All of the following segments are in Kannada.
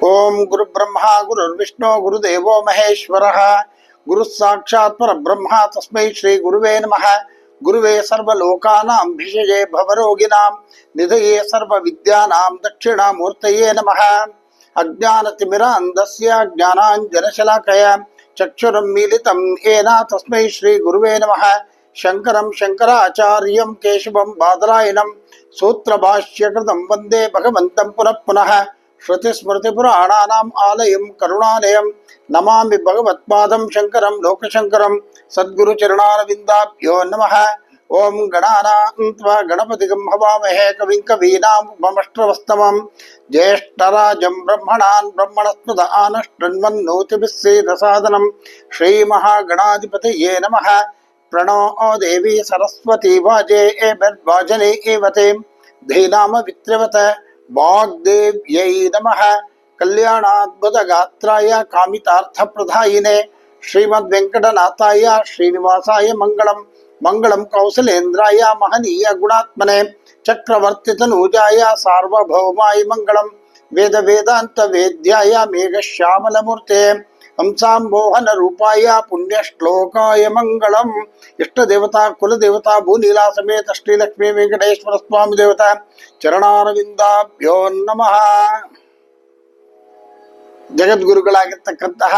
ओम गुरु ब्रह्मा गुरुर्विष्णु गुरुदेवो महेश्वरः गुरु साक्षात् परब्रह्म तस्मै श्री गुरुवे नमः। गुरुवे सर्वलोकानां भिषजे भवरोगिणां निधये सर्वविद्यानां दक्षिणामूर्तये नमः। अज्ञानतिमिरान्धस्य ज्ञानाञ्जनशलाकया चक्षुरुन्मीलितं येन तस्मै श्री गुरुवे नमः। शंकरं शंकराचार्यं केशवं बादरायणं सूत्रभाष्यकृतं वन्दे भगवन्तं पुनः पुनः। श्रुतिस्मृतिपुराणानाम् आलयं करुणालयं नमामि भगवत्पादं शंकरं लोकशंकरं सद्गुरुचरणारविन्दाभ्यो नमः। ओम गणानां त्वा गणपतिगं हवामहे कविं कवीनामुपमश्रवस्तमं ज्येष्ठराजं ब्रह्मणान् ब्रह्मणस्पद आनश्टन्वन्नोतिभिस्सेदसादनं श्रीमहागणाधिपतये नमः। प्रणो देवी सरस्वती वाजे एभिर्वाजने एवते धीनाम वित्रवत वाग्देव्यै नमः। कल्याणाद्भुतगात्राय कामितार्थप्रदायिने श्रीमद्वेंकटनाथाय श्रीनिवासाय मंगलम मंगलम कौसलेन्द्राय महनीय गुणात्मने चक्रवर्तितनूजाय सार्वभौमाय मंगलम वेद वेदांत वेद्याय मेघश्यामलमूर्ते हंसामोहन रूपाय पुण्यश्लोकाय मंगलम। इष्ट देवता कुल देवता भूनीला समेत श्रीलक्ष्मी वेंकटेश्वर स्वामी देवता ಚರಣಾರವಿಂದಾಭ್ಯೋ ನಮಃ। ಜಗದ್ಗುರುಗಳಾಗಿರ್ತಕ್ಕಂತಹ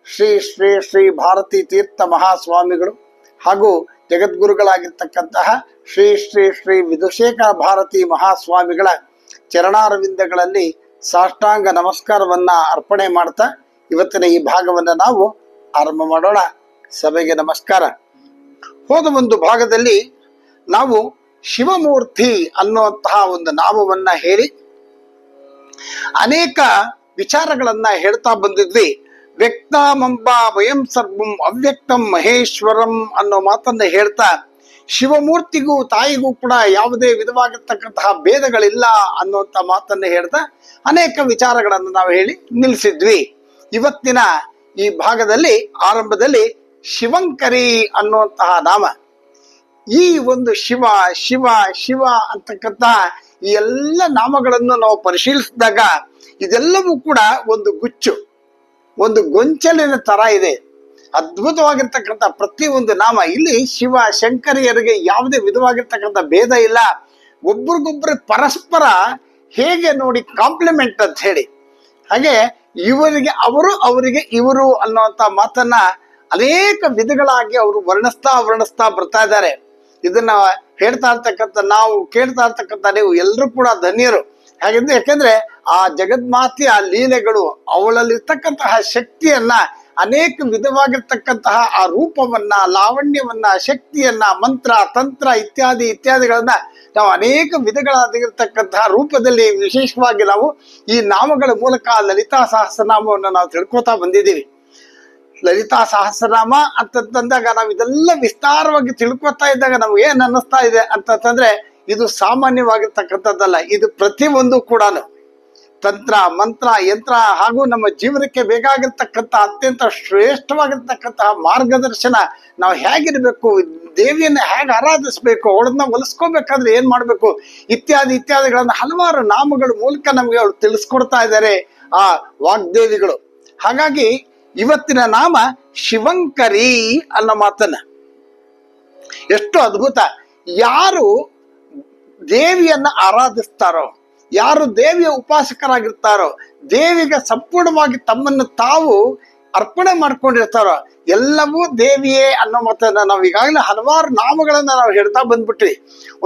ಶ್ರೀ ಶ್ರೀ ಶ್ರೀ ಭಾರತೀ ತೀರ್ಥ ಮಹಾಸ್ವಾಮಿಗಳು ಹಾಗೂ ಜಗದ್ಗುರುಗಳಾಗಿರ್ತಕ್ಕಂತಹ ಶ್ರೀ ಶ್ರೀ ಶ್ರೀ ವಿಧುಶೇಖರ ಭಾರತೀ ಮಹಾಸ್ವಾಮಿಗಳ ಚರಣಾರವಿಂದಗಳಲ್ಲಿ ಸಾಷ್ಟಾಂಗ ನಮಸ್ಕಾರವನ್ನ ಅರ್ಪಣೆ ಮಾಡ್ತಾ ಇವತ್ತಿನ ಈ ಭಾಗವನ್ನು ನಾವು ಆರಂಭ ಮಾಡೋಣ। ಸಭೆಗೆ ನಮಸ್ಕಾರ। ಹೋದ ಒಂದು ಭಾಗದಲ್ಲಿ ನಾವು ಶಿವಮೂರ್ತಿ ಅನ್ನುವಂತಹ ಒಂದು ನಾಮವನ್ನ ಹೇಳಿ ಅನೇಕ ವಿಚಾರಗಳನ್ನ ಹೇಳ್ತಾ ಬಂದಿದ್ವಿ। ವ್ಯಕ್ತಮಂಬ ವಯಂ ಸರ್ವಂ ಅವ್ಯಕ್ತಂ ಮಹೇಶ್ವರಂ ಅನ್ನೋ ಮಾತನ್ನ ಹೇಳ್ತಾ ಶಿವಮೂರ್ತಿಗೂ ತಾಯಿಗೂ ಕೂಡ ಯಾವುದೇ ವಿಧವಾಗಿರ್ತಕ್ಕಂತಹ ಭೇದಗಳಿಲ್ಲ ಅನ್ನುವಂಥ ಮಾತನ್ನ ಹೇಳ್ತಾ ಅನೇಕ ವಿಚಾರಗಳನ್ನು ನಾವು ಹೇಳಿ ನಿಲ್ಲಿಸಿದ್ವಿ। ಇವತ್ತಿನ ಈ ಭಾಗದಲ್ಲಿ ಆರಂಭದಲ್ಲಿ ಶಿವಂಕರಿ ಅನ್ನುವಂತಹ ನಾಮ, ಈ ಒಂದು ಶಿವ ಶಿವ ಶಿವ ಅಂತಕ್ಕಂತಹ ಈ ಎಲ್ಲ ನಾಮಗಳನ್ನು ನಾವು ಪರಿಶೀಲಿಸಿದಾಗ ಇದೆಲ್ಲವೂ ಕೂಡ ಒಂದು ಗುಚ್ಚು, ಒಂದು ಗೊಂಚಲಿನ ತರ ಇದೆ। ಅದ್ಭುತವಾಗಿರ್ತಕ್ಕಂಥ ಪ್ರತಿ ಒಂದು ನಾಮ, ಇಲ್ಲಿ ಶಿವ ಶಂಕರಿಯರಿಗೆ ಯಾವುದೇ ವಿಧವಾಗಿರ್ತಕ್ಕಂಥ ಭೇದ ಇಲ್ಲ, ಒಬ್ರಿಗೊಬ್ರು ಪರಸ್ಪರ ಹೇಗೆ ನೋಡಿ ಕಾಂಪ್ಲಿಮೆಂಟ್ ಅಂತ ಹೇಳಿ, ಹಾಗೆ ಇವರಿಗೆ ಅವರು ಅವರಿಗೆ ಇವರು ಅನ್ನುವಂಥ ಮಾತನ್ನ ಅನೇಕ ವಿಧಗಳಾಗಿ ಅವರು ವರ್ಣಿಸ್ತಾ ಬರ್ತಾ ಇದ್ದಾರೆ। ಇದನ್ನ ಹೇಳ್ತಾ ಇರ್ತಕ್ಕಂಥ ನಾವು ಕೇಳ್ತಾ ಇರ್ತಕ್ಕಂಥ ನೀವು ಎಲ್ಲರೂ ಕೂಡ ಧನ್ಯರು। ಹಾಗೆಂದ್ರೆ ಯಾಕೆಂದ್ರೆ ಆ ಜಗನ್ಮಾತೆಯ ಲೀಲೆಗಳು, ಅವಳಲ್ಲಿರ್ತಕ್ಕಂತಹ ಶಕ್ತಿಯನ್ನ, ಅನೇಕ ವಿಧವಾಗಿರ್ತಕ್ಕಂತಹ ಆ ರೂಪವನ್ನ, ಲಾವಣ್ಯವನ್ನ, ಶಕ್ತಿಯನ್ನ, ಮಂತ್ರ ತಂತ್ರ ಇತ್ಯಾದಿಗಳನ್ನ ನಾವು ಅನೇಕ ವಿಧಗಳಾಗಿರ್ತಕ್ಕಂತಹ ರೂಪದಲ್ಲಿ ವಿಶೇಷವಾಗಿ ನಾವು ಈ ನಾಮಗಳ ಮೂಲಕ ಲಲಿತಾ ಸಹಸ್ರನಾಮವನ್ನು ನಾವು ತಿಳ್ಕೊತಾ ಬಂದಿದ್ದೀವಿ। ಲಲಿತಾ ಸಹಸ್ರನಾಮ ಅಂತಂದಾಗ ನಾವು ಇದೆಲ್ಲ ವಿಸ್ತಾರವಾಗಿ ತಿಳ್ಕೊತಾ ಇದ್ದಾಗ ನಮ್ಗೆ ಏನ್ ಅನ್ನಿಸ್ತಾ ಇದೆ ಅಂತಂದ್ರೆ ಇದು ಸಾಮಾನ್ಯವಾಗಿರ್ತಕ್ಕಂಥದ್ದಲ್ಲ, ಇದು ಪ್ರತಿಯೊಂದು ಕೂಡ ತಂತ್ರ ಮಂತ್ರ ಯಂತ್ರ ಹಾಗೂ ನಮ್ಮ ಜೀವನಕ್ಕೆ ಬೇಕಾಗಿರ್ತಕ್ಕಂಥ ಅತ್ಯಂತ ಶ್ರೇಷ್ಠವಾಗಿರ್ತಕ್ಕಂತಹ ಮಾರ್ಗದರ್ಶನ, ನಾವು ಹೇಗಿರ್ಬೇಕು, ದೇವಿಯನ್ನ ಹೇಗೆ ಆರಾಧಿಸ್ಬೇಕು, ಅವಳನ್ನ ಒಲಿಸ್ಕೋಬೇಕಾದ್ರೆ ಏನ್ ಮಾಡ್ಬೇಕು ಇತ್ಯಾದಿಗಳನ್ನ ಹಲವಾರು ನಾಮಗಳ ಮೂಲಕ ನಮ್ಗೆ ಅವಳು ತಿಳಿಸ್ಕೊಡ್ತಾ ಇದ್ದಾರೆ ಆ ವಾಗ್ದೇವಿಗಳು। ಹಾಗಾಗಿ ಇವತ್ತಿನ ನಾಮ ಶಿವಂಕರಿ ಅನ್ನೋ ಮಾತನ್ನ, ಎಷ್ಟು ಅದ್ಭುತ! ಯಾರು ದೇವಿಯನ್ನ ಆರಾಧಿಸ್ತಾರೋ, ಯಾರು ದೇವಿಯ ಉಪಾಸಕರಾಗಿರ್ತಾರೋ, ದೇವಿಗೆ ಸಂಪೂರ್ಣವಾಗಿ ತಮ್ಮನ್ನು ತಾವು ಅರ್ಪಣೆ ಮಾಡ್ಕೊಂಡಿರ್ತಾರೋ ಎಲ್ಲವೂ ದೇವಿಯೇ ಅನ್ನೋ ಮಾತನ್ನ ನಾವು ಈಗಾಗಲೇ ಹಲವಾರು ನಾಮಗಳನ್ನ ನಾವು ಹೇಳ್ತಾ ಬಂದ್ಬಿಟ್ವಿ।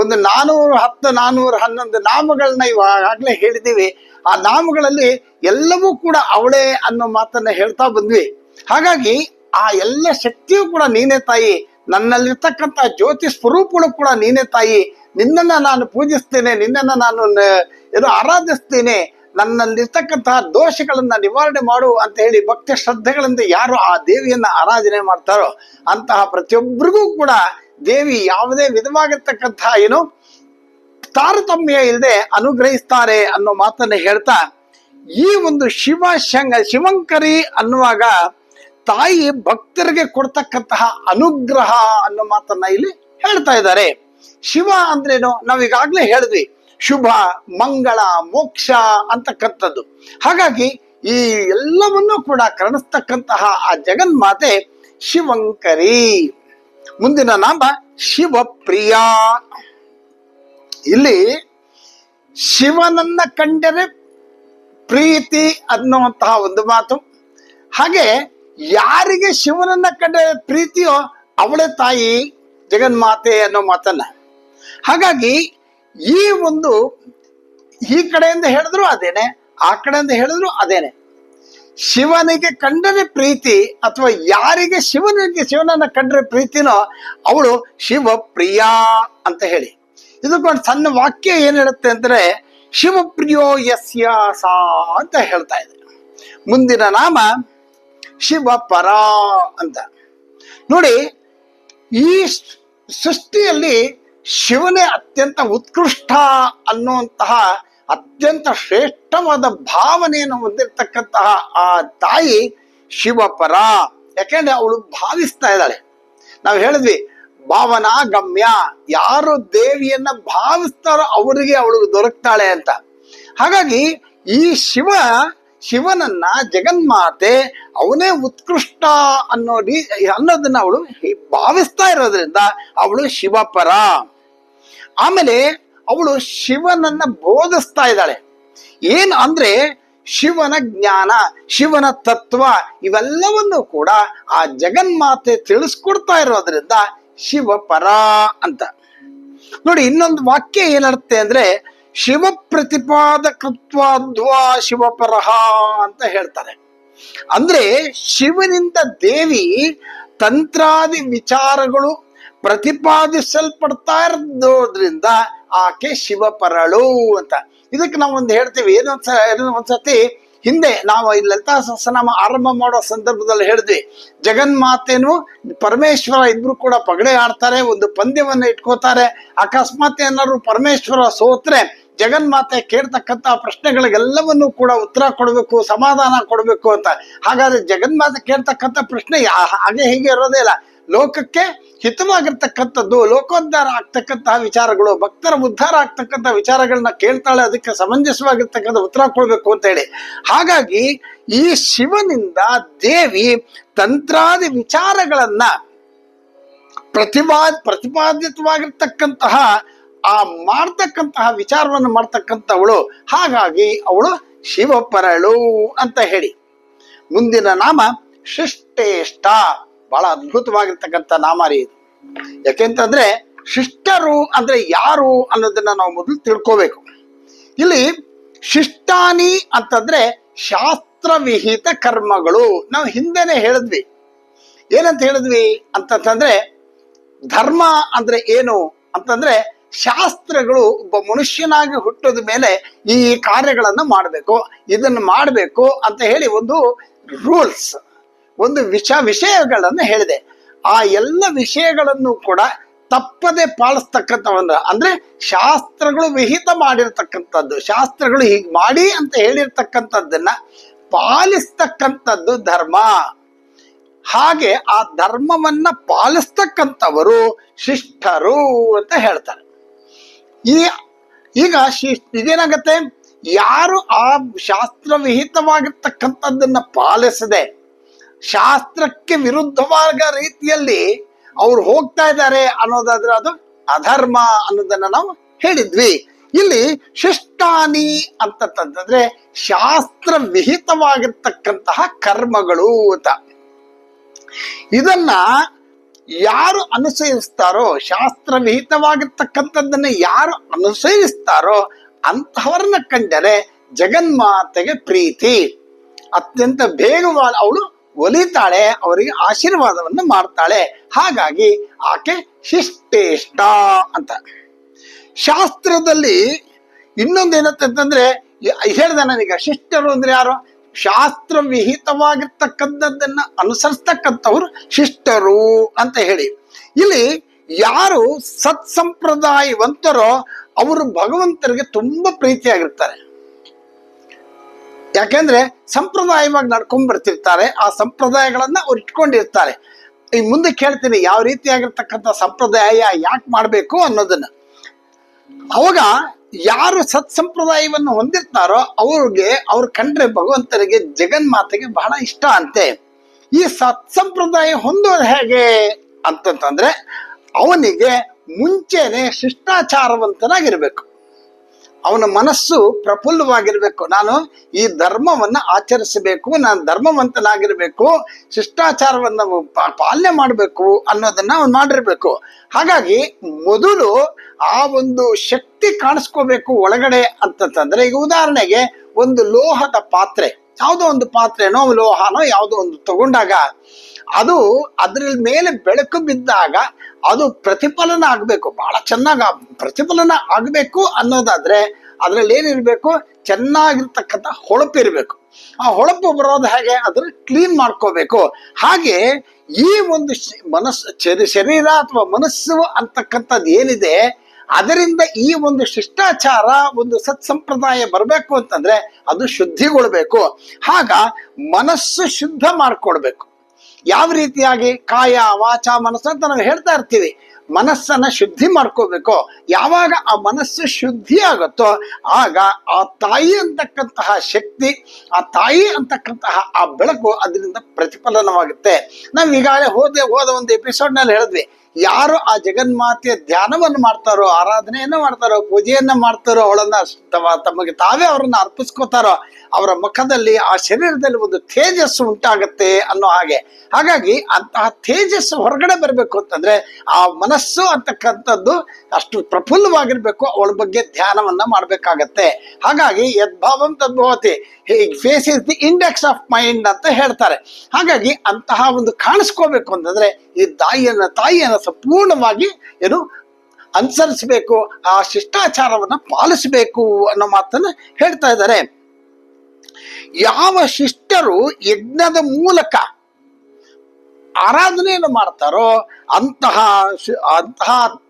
ಒಂದು 410 411 ನಾಮಗಳನ್ನ ಈಗಾಗಲೇ ಹೇಳಿದೀವಿ। ಆ ನಾಮಗಳಲ್ಲಿ ಎಲ್ಲವೂ ಕೂಡ ಅವಳೇ ಅನ್ನೋ ಮಾತನ್ನ ಹೇಳ್ತಾ ಬಂದ್ವಿ। ಹಾಗಾಗಿ ಆ ಎಲ್ಲ ಶಕ್ತಿಯೂ ಕೂಡ ನೀನೇ ತಾಯಿ, ನನ್ನಲ್ಲಿರ್ತಕ್ಕಂಥ ಜ್ಯೋತಿ ಸ್ವರೂಪಗಳು ಕೂಡ ನೀನೇ ತಾಯಿ, ನಿನ್ನನ್ನ ನಾನು ಪೂಜಿಸ್ತೇನೆ, ನಿನ್ನನ್ನ ನಾನು ಆರಾಧಿಸ್ತೇನೆ, ನನ್ನಲ್ಲಿರ್ತಕ್ಕಂತಹ ದೋಷಗಳನ್ನ ನಿವಾರಣೆ ಮಾಡು ಅಂತ ಹೇಳಿ ಭಕ್ತಿ ಶ್ರದ್ಧೆಗಳಿಂದ ಯಾರು ಆ ದೇವಿಯನ್ನ ಆರಾಧನೆ ಮಾಡ್ತಾರೋ ಅಂತಹ ಪ್ರತಿಯೊಬ್ಬರಿಗೂ ಕೂಡ ದೇವಿ ಯಾವುದೇ ವಿಧವಾಗಿರ್ತಕ್ಕಂತಹ ತಾರತಮ್ಯ ಇಲ್ಲದೆ ಅನುಗ್ರಹಿಸ್ತಾರೆ ಅನ್ನೋ ಮಾತನ್ನ ಹೇಳ್ತಾ, ಈ ಒಂದು ಶಿವಂಕರಿ ಅನ್ನುವಾಗ ತಾಯಿ ಭಕ್ತರಿಗೆ ಕೊಡ್ತಕ್ಕಂತಹ ಅನುಗ್ರಹ ಅನ್ನೋ ಮಾತನ್ನ ಇಲ್ಲಿ ಹೇಳ್ತಾ ಇದ್ದಾರೆ। ಶಿವ ಅಂದ್ರೇನು ನಾವೀಗಾಗ್ಲೇ ಹೇಳಿದ್ವಿ, ಶುಭ ಮಂಗಳ ಮೋಕ್ಷ ಅಂತಕ್ಕಂಥದ್ದು। ಹಾಗಾಗಿ ಈ ಎಲ್ಲವನ್ನೂ ಕೂಡ ಕರುಣಿಸ್ತಕ್ಕಂತಹ ಆ ಜಗನ್ಮಾತೆ ಶಿವಂಕರಿ. ಮುಂದಿನ ನಾಮ ಶಿವಪ್ರಿಯ. ಇಲ್ಲಿ ಶಿವನನ್ನ ಕಂಡರೆ ಪ್ರೀತಿ ಅನ್ನುವಂತಹ ಒಂದು ಮಾತು. ಹಾಗೆ ಯಾರಿಗೆ ಶಿವನನ್ನ ಕಂಡರೆ ಪ್ರೀತಿಯೋ ಅವಳೇ ತಾಯಿ ಜಗನ್ಮಾತೆ ಅನ್ನೋ ಮಾತನ್ನ. ಹಾಗಾಗಿ ಈ ಒಂದು ಈ ಕಡೆಯಿಂದ ಹೇಳಿದ್ರು ಅದೇನೆ, ಆ ಕಡೆಯಿಂದ ಹೇಳಿದ್ರು ಅದೇನೆ. ಶಿವನಿಗೆ ಕಂಡರೆ ಪ್ರೀತಿ ಅಥವಾ ಯಾರಿಗೆ ಶಿವನನ್ನ ಕಂಡ್ರೆ ಪ್ರೀತಿನೋ ಅವಳು ಶಿವಪ್ರಿಯ ಅಂತ ಹೇಳಿ. ಇದಕ್ಕೊಂದು ಸಣ್ಣ ವಾಕ್ಯ ಏನ್ ಹೇಳುತ್ತೆ ಅಂದ್ರೆ ಶಿವಪ್ರಿಯೋ ಯಸ್ಯ ಸಾ ಅಂತ ಹೇಳ್ತಾ ಇದೆ. ಮುಂದಿನ ನಾಮ ಶಿವಪರ ಅಂತ. ನೋಡಿ, ಈ ಸೃಷ್ಟಿಯಲ್ಲಿ ಶಿವನೇ ಅತ್ಯಂತ ಉತ್ಕೃಷ್ಟ ಅನ್ನುವಂತಹ ಅತ್ಯಂತ ಶ್ರೇಷ್ಠವಾದ ಭಾವನೆಯನ್ನು ಹೊಂದಿರತಕ್ಕಂತಹ ಆ ತಾಯಿ ಶಿವಪರ. ಯಾಕೆಂದ್ರೆ ಅವಳು ಭಾವಿಸ್ತಾ ಇದ್ದಾಳೆ. ನಾವು ಹೇಳಿದ್ವಿ ಭಾವನಾ ಗಮ್ಯ, ಯಾರು ದೇವಿಯನ್ನ ಭಾವಿಸ್ತಾರೋ ಅವರಿಗೆ ಅವಳು ದೊರಕ್ತಾಳೆ ಅಂತ. ಹಾಗಾಗಿ ಈ ಶಿವನನ್ನ ಜಗನ್ಮಾತೆ ಅವನೇ ಉತ್ಕೃಷ್ಟ ಅನ್ನೋದನ್ನ ಅವಳು ಭಾವಿಸ್ತಾ ಇರೋದ್ರಿಂದ ಅವಳು ಶಿವಪರ. ಆಮೇಲೆ ಅವಳು ಶಿವನನ್ನ ಬೋಧಿಸ್ತಾ ಇದ್ದಾಳೆ. ಏನು ಅಂದ್ರೆ ಶಿವನ ಜ್ಞಾನ, ಶಿವನ ತತ್ವ ಇವೆಲ್ಲವನ್ನು ಕೂಡ ಆ ಜಗನ್ಮಾತೆ ತಿಳಿಸ್ಕೊಡ್ತಾ ಇರೋದ್ರಿಂದ ಶಿವಪರ ಅಂತ. ನೋಡಿ, ಇನ್ನೊಂದು ವಾಕ್ಯ ಏನರ್ತೆ ಅಂದ್ರೆ ಶಿವ ಪ್ರತಿಪಾದಕತ್ವಾದ್ವಾ ಶಿವಪರಹ ಅಂತ ಹೇಳ್ತಾರೆ. ಅಂದ್ರೆ ಶಿವನಿಂದ ದೇವಿ ತಂತ್ರಾದಿ ವಿಚಾರಗಳು ಪ್ರತಿಪಾದಿಸಲ್ಪಡ್ತಾ ಇರೋದ್ರಿಂದ ಆಕೆ ಶಿವಪರಳು ಅಂತ. ಇದಕ್ಕೆ ನಾವು ಒಂದು ಹೇಳ್ತೀವಿ, ಒಂದ್ಸತಿ ಹಿಂದೆ ನಾವು ಈ ಲಲಿತಾ ಸಹಸ್ರನಾಮ ಆರಂಭ ಮಾಡೋ ಸಂದರ್ಭದಲ್ಲಿ ಹೇಳಿದ್ವಿ, ಜಗನ್ಮಾತೆನು ಪರಮೇಶ್ವರ ಇಬ್ರು ಕೂಡ ಪಗಡೆ ಆಡ್ತಾರೆ, ಒಂದು ಪಂದ್ಯವನ್ನ ಇಟ್ಕೋತಾರೆ. ಅಕಸ್ಮಾತ್ ಏನಾದ್ರು ಪರಮೇಶ್ವರ ಸೋತ್ರೆ ಜಗನ್ಮಾತೆ ಕೇಳ್ತಕ್ಕಂಥ ಪ್ರಶ್ನೆಗಳಿಗೆಲ್ಲವನ್ನೂ ಕೂಡ ಉತ್ತರ ಕೊಡಬೇಕು, ಸಮಾಧಾನ ಕೊಡಬೇಕು ಅಂತ. ಹಾಗಾದ್ರೆ ಜಗನ್ಮಾತೆ ಕೇಳ್ತಕ್ಕಂಥ ಪ್ರಶ್ನೆ ಹಾಗೆ ಹೀಗೆ ಇರೋದೇ ಇಲ್ಲ. ಲೋಕಕ್ಕೆ ಹಿತವಾಗಿರ್ತಕ್ಕಂಥದ್ದು, ಲೋಕೋದ್ಧಾರ ಆಗ್ತಕ್ಕಂತಹ ವಿಚಾರಗಳು, ಭಕ್ತರ ಉದ್ಧಾರ ಆಗ್ತಕ್ಕಂಥ ವಿಚಾರಗಳನ್ನ ಕೇಳ್ತಾಳೆ, ಅದಕ್ಕೆ ಸಮಂಜಸವಾಗಿರ್ತಕ್ಕಂಥ ಉತ್ತರ ಕೊಡ್ಬೇಕು ಅಂತ ಹೇಳಿ. ಹಾಗಾಗಿ ಈ ಶಿವನಿಂದ ದೇವಿ ತಂತ್ರಾದಿ ವಿಚಾರಗಳನ್ನ ಪ್ರತಿಪಾದಿತವಾಗಿರ್ತಕ್ಕಂತಹ ಆ ಮಾಡ್ತಕ್ಕಂತಹ ವಿಚಾರವನ್ನು ಮಾಡ್ತಕ್ಕಂಥವಳು. ಹಾಗಾಗಿ ಅವಳು ಶಿವಪರಳು ಅಂತ ಹೇಳಿ. ಮುಂದಿನ ನಾಮ ಶಿಷ್ಟೇಷ್ಟ. ಬಹಳ ಅದ್ಭುತವಾಗಿರ್ತಕ್ಕಂಥ ನಾಮ ರೀ ಇದು. ಯಾಕೆಂತಂದ್ರೆ ಶಿಷ್ಟರು ಅಂದ್ರೆ ಯಾರು ಅನ್ನೋದನ್ನ ನಾವು ಮೊದಲು ತಿಳ್ಕೋಬೇಕು. ಇಲ್ಲಿ ಶಿಷ್ಟಾನಿ ಅಂತಂದ್ರೆ ಶಾಸ್ತ್ರವಿಹಿತ ಕರ್ಮಗಳು. ನಾವು ಹಿಂದೆನೆ ಹೇಳಿದ್ವಿ, ಏನಂತ ಹೇಳಿದ್ವಿ ಅಂತಂದ್ರೆ ಧರ್ಮ ಅಂದ್ರೆ ಏನು ಅಂತಂದ್ರೆ ಶಾಸ್ತ್ರಗಳು ಒಬ್ಬ ಮನುಷ್ಯನಾಗಿ ಹುಟ್ಟದ ಮೇಲೆ ಈ ಕಾರ್ಯಗಳನ್ನ ಮಾಡಬೇಕು, ಇದನ್ನು ಮಾಡಬೇಕು ಅಂತ ಹೇಳಿ ಒಂದು ರೂಲ್ಸ್, ಒಂದು ವಿಷಯಗಳನ್ನ ಹೇಳಿದೆ. ಆ ಎಲ್ಲ ವಿಷಯಗಳನ್ನು ಕೂಡ ತಪ್ಪದೆ ಪಾಲಿಸ್ತಕ್ಕಂಥವನ್ನ ಅಂದ್ರೆ ಶಾಸ್ತ್ರಗಳು ವಿಹಿತ ಮಾಡಿರ್ತಕ್ಕಂಥದ್ದು, ಶಾಸ್ತ್ರಗಳು ಹೀಗೆ ಮಾಡಿ ಅಂತ ಹೇಳಿರ್ತಕ್ಕಂಥದ್ದನ್ನ ಪಾಲಿಸ್ತಕ್ಕಂಥದ್ದು ಧರ್ಮ. ಹಾಗೆ ಆ ಧರ್ಮವನ್ನ ಪಾಲಿಸ್ತಕ್ಕಂಥವರು ಶಿಷ್ಟರು ಅಂತ ಹೇಳ್ತಾರೆ. ಈಗ ಇದೇನಾಗತ್ತೆ, ಯಾರು ಆ ಶಾಸ್ತ್ರವಿಹಿತವಾಗಿರ್ತಕ್ಕಂಥದ್ದನ್ನ ಪಾಲಿಸದೆ ಶಾಸ್ತ್ರಕ್ಕೆ ವಿರುದ್ಧವಾದ ರೀತಿಯಲ್ಲಿ ಅವ್ರು ಹೋಗ್ತಾ ಇದ್ದಾರೆ ಅನ್ನೋದಾದ್ರೆ ಅದು ಅಧರ್ಮ ಅನ್ನೋದನ್ನ ನಾವು ಹೇಳಿದ್ವಿ. ಇಲ್ಲಿ ಶಿಷ್ಟಾನಿ ಅಂತಂದ್ರೆ ಶಾಸ್ತ್ರ ವಿಹಿತವಾಗಿರ್ತಕ್ಕಂತಹ ಕರ್ಮಗಳು ಅಂತ. ಇದನ್ನ ಯಾರು ಅನುಸರಿಸ್ತಾರೋ, ಶಾಸ್ತ್ರ ವಿಹಿತವಾಗಿರ್ತಕ್ಕಂಥದ್ದನ್ನ ಯಾರು ಅನುಸರಿಸ್ತಾರೋ ಅಂತಹವರನ್ನ ಕಂಡರೆ ಜಗನ್ಮಾತೆಗೆ ಪ್ರೀತಿ. ಅತ್ಯಂತ ಬೇಗವಾಗಿ ಅವಳು ಒಲಿತಾಳೆ, ಅವರಿಗೆ ಆಶೀರ್ವಾದವನ್ನು ಮಾಡ್ತಾಳೆ. ಹಾಗಾಗಿ ಆಕೆ ಶಿಷ್ಟೇಷ್ಟ ಅಂತ. ಶಾಸ್ತ್ರದಲ್ಲಿ ಇನ್ನೊಂದೇನಂತಂದ್ರೆ ಹೇಳ್ದೆ ನಾನೀಗ, ಶಿಷ್ಟರು ಅಂದ್ರೆ ಯಾರು? ಶಾಸ್ತ್ರ ವಿಹಿತವಾಗಿರ್ತಕ್ಕಂಥದ್ದನ್ನ ಅನುಸರಿಸ್ತಕ್ಕಂಥವ್ರು ಶಿಷ್ಟರು ಅಂತ ಹೇಳಿ. ಇಲ್ಲಿ ಯಾರು ಸತ್ಸಂಪ್ರದಾಯವಂತರೋ ಅವರು ಭಗವಂತರಿಗೆ ತುಂಬಾ ಪ್ರೀತಿಯಾಗಿರ್ತಾರೆ. ಯಾಕೆಂದ್ರೆ ಸಂಪ್ರದಾಯವಾಗಿ ನಡ್ಕೊಂಡ್ ಬರ್ತಿರ್ತಾರೆ, ಆ ಸಂಪ್ರದಾಯಗಳನ್ನ ಅವ್ರು ಇಟ್ಕೊಂಡಿರ್ತಾರೆ. ಈ ಮುಂದೆ ಕೇಳ್ತೀನಿ ಯಾವ ರೀತಿಯಾಗಿರ್ತಕ್ಕಂಥ ಸಂಪ್ರದಾಯ ಯಾಕೆ ಮಾಡ್ಬೇಕು ಅನ್ನೋದನ್ನ. ಅವಾಗ ಯಾರು ಸತ್ಸಂಪ್ರದಾಯವನ್ನು ಹೊಂದಿರ್ತಾರೋ ಅವ್ರು ಕಂಡ್ರೆ ಭಗವಂತನಿಗೆ ಜಗನ್ಮಾತೆಗೆ ಬಹಳ ಇಷ್ಟ ಅಂತೆ. ಈ ಸತ್ಸಂಪ್ರದಾಯ ಹೊಂದೋದು ಹೇಗೆ ಅಂತಂತಂದ್ರೆ ಅವನಿಗೆ ಮುಂಚೆನೆ ಶಿಷ್ಟಾಚಾರವಂತನಾಗಿರ್ಬೇಕು. ಅವನ ಮನಸ್ಸು ಪ್ರಫುಲ್ಲವಾಗಿರ್ಬೇಕು. ನಾನು ಈ ಧರ್ಮವನ್ನ ಆಚರಿಸಬೇಕು, ನಾನು ಧರ್ಮವಂತನಾಗಿರ್ಬೇಕು, ಶಿಷ್ಟಾಚಾರವನ್ನು ಪಾಲನೆ ಮಾಡಬೇಕು ಅನ್ನೋದನ್ನ ಅವನು ಮಾಡಿರ್ಬೇಕು. ಹಾಗಾಗಿ ಮೊದಲು ಆ ಒಂದು ಶಕ್ತಿ ಕಾಣಿಸ್ಕೋಬೇಕು ಒಳಗಡೆ ಅಂತಂತಂದ್ರೆ, ಈಗ ಉದಾಹರಣೆಗೆ ಒಂದು ಲೋಹದ ಪಾತ್ರೆ, ಯಾವುದೋ ಒಂದು ಪಾತ್ರೆನೋ ಲೋಹನೋ ಯಾವುದೋ ಒಂದು ತಗೊಂಡಾಗ ಅದು ಅದ್ರ ಮೇಲೆ ಬೆಳಕು ಬಿದ್ದಾಗ ಅದು ಪ್ರತಿಫಲನ ಆಗ್ಬೇಕು, ಬಹಳ ಚೆನ್ನಾಗಿ ಪ್ರತಿಫಲನ ಆಗ್ಬೇಕು ಅನ್ನೋದಾದ್ರೆ ಅದ್ರಲ್ಲಿ ಏನಿರ್ಬೇಕು, ಚೆನ್ನಾಗಿರ್ತಕ್ಕಂಥ ಹೊಳಪಿರ್ಬೇಕು. ಆ ಹೊಳಪು ಬರೋದು ಹೇಗೆ, ಅದ್ರ ಕ್ಲೀನ್ ಮಾಡ್ಕೋಬೇಕು. ಹಾಗೆ ಈ ಒಂದು ಶರೀರ ಅಥವಾ ಮನಸ್ಸು ಅಂತಕ್ಕಂಥದ್ದು ಏನಿದೆ, ಅದರಿಂದ ಈ ಒಂದು ಶಿಷ್ಟಾಚಾರ, ಒಂದು ಸತ್ಸಂಪ್ರದಾಯ ಬರಬೇಕು ಅಂತಂದ್ರೆ ಅದು ಶುದ್ಧಿಗೊಳ್ಬೇಕು. ಆಗ ಮನಸ್ಸು ಶುದ್ಧ ಮಾಡ್ಕೊಳ್ಬೇಕು. ಯಾವ ರೀತಿಯಾಗಿ? ಕಾಯ ವಾಚ ಮನಸ್ಸು ಅಂತ ನಾವು ಹೇಳ್ತಾ ಇರ್ತೀವಿ. ಮನಸ್ಸನ್ನ ಶುದ್ಧಿ ಮಾಡ್ಕೋಬೇಕು. ಯಾವಾಗ ಆ ಮನಸ್ಸು ಶುದ್ಧಿ ಆಗುತ್ತೋ ಆಗ ಆ ತಾಯಿ ಅಂತಕ್ಕಂತಹ ಶಕ್ತಿ, ಆ ತಾಯಿ ಅಂತಕ್ಕಂತಹ ಆ ಬೆಳಕು ಅದರಿಂದ ಪ್ರತಿಫಲನವಾಗುತ್ತೆ. ನಾವು ಈಗಾಗಲೇ ಹೋದ ಒಂದು ಎಪಿಸೋಡ್ ನಲ್ಲಿ ಹೇಳಿದ್ವಿ, ಯಾರು ಆ ಜಗನ್ಮಾತೆಯ ಧ್ಯಾನವನ್ನು ಮಾಡ್ತಾರೋ, ಆರಾಧನೆಯನ್ನ ಮಾಡ್ತಾರೋ, ಪೂಜೆಯನ್ನ ಮಾಡ್ತಾರೋ, ಅವಳನ್ನ ತಮಗೆ ತಾವೇ ಅವರನ್ನ ಅರ್ಪಿಸ್ಕೋತಾರೋ, ಅವರ ಮುಖದಲ್ಲಿ ಆ ಶರೀರದಲ್ಲಿ ಒಂದು ತೇಜಸ್ಸು ಉಂಟಾಗತ್ತೆ ಅನ್ನೋ ಹಾಗೆ. ಹಾಗಾಗಿ ಅಂತಹ ತೇಜಸ್ಸು ಹೊರಗಡೆ ಬರಬೇಕು ಅಂತಂದ್ರೆ ಆ ಮನಸ್ಸು ಅಂತಕ್ಕಂಥದ್ದು ಅಷ್ಟು ಪ್ರಫುಲ್ಲವಾಗಿರ್ಬೇಕು, ಅವಳ ಬಗ್ಗೆ ಧ್ಯಾನವನ್ನ ಮಾಡ್ಬೇಕಾಗತ್ತೆ. ಹಾಗಾಗಿ ಯದ್ಭಾವಂ ತದ್ಭವತಿ, face is the index of mind ಅಂತ ಹೇಳ್ತಾರೆ. ಹಾಗಾಗಿ ಅಂತಹ ಒಂದು ಕಾಣಿಸ್ಕೋಬೇಕು ಅಂತಂದ್ರೆ ಈ ತಾಯಿಯನ್ನ ಸಂಪೂರ್ಣವಾಗಿ ಅನುಸರಿಸಬೇಕು, ಆ ಶಿಷ್ಟಾಚಾರವನ್ನ ಪಾಲಿಸಬೇಕು ಅನ್ನೋ ಮಾತನ್ನ ಹೇಳ್ತಾ ಇದ್ದಾರೆ. ಯಾವ ಶಿಷ್ಟರು ಯಜ್ಞದ ಮೂಲಕ ಆರಾಧನೆಯನ್ನು ಮಾಡ್ತಾರೋ ಅಂತಹ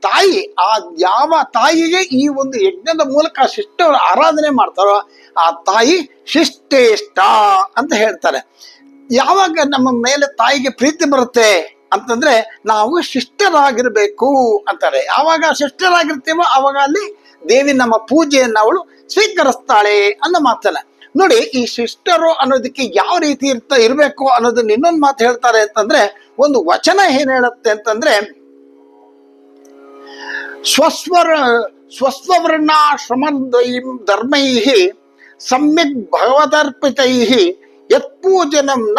ತಾಯಿ, ಆ ಯಾವ ತಾಯಿಗೆ ಈ ಒಂದು ಯಜ್ಞದ ಮೂಲಕ ಶಿಷ್ಟರು ಆರಾಧನೆ ಮಾಡ್ತಾರೋ ಆ ತಾಯಿ ಶಿಷ್ಟೇಷ್ಟ ಅಂತ ಹೇಳ್ತಾರೆ. ಯಾವಾಗ ನಮ್ಮ ಮೇಲೆ ತಾಯಿಗೆ ಪ್ರೀತಿ ಬರುತ್ತೆ ಅಂತಂದ್ರೆ ನಾವು ಶಿಷ್ಟರಾಗಿರ್ಬೇಕು ಅಂತಾರೆ. ಯಾವಾಗ ಶಿಷ್ಟರಾಗಿರ್ತೀವೋ ಅವಾಗ ಅಲ್ಲಿ ದೇವಿ ನಮ್ಮ ಪೂಜೆಯನ್ನು ಅವಳು ಸ್ವೀಕರಿಸ್ತಾಳೆ ಅನ್ನೋ ಮಾತನ್ನ ನೋಡಿ. ಈ ಶಿಷ್ಟರು ಅನ್ನೋದಕ್ಕೆ ಯಾವ ರೀತಿ ಇರಬೇಕು ಅನ್ನೋದನ್ನ ಇನ್ನೊಂದು ಮಾತು ಹೇಳ್ತಾರೆ ಅಂತಂದ್ರೆ, ಒಂದು ವಚನ ಏನ್ ಹೇಳುತ್ತೆ ಅಂತಂದ್ರೆ, ಸ್ವಸ್ವರ್ಣಾಶ್ರಮದ್ವಯಂ ಧರ್ಮೈಃ ಸಮ್ಯಕ್ ಭಗವದರ್ಪಿತೈಃ ಯತ್ಪೂಜನಂ ನ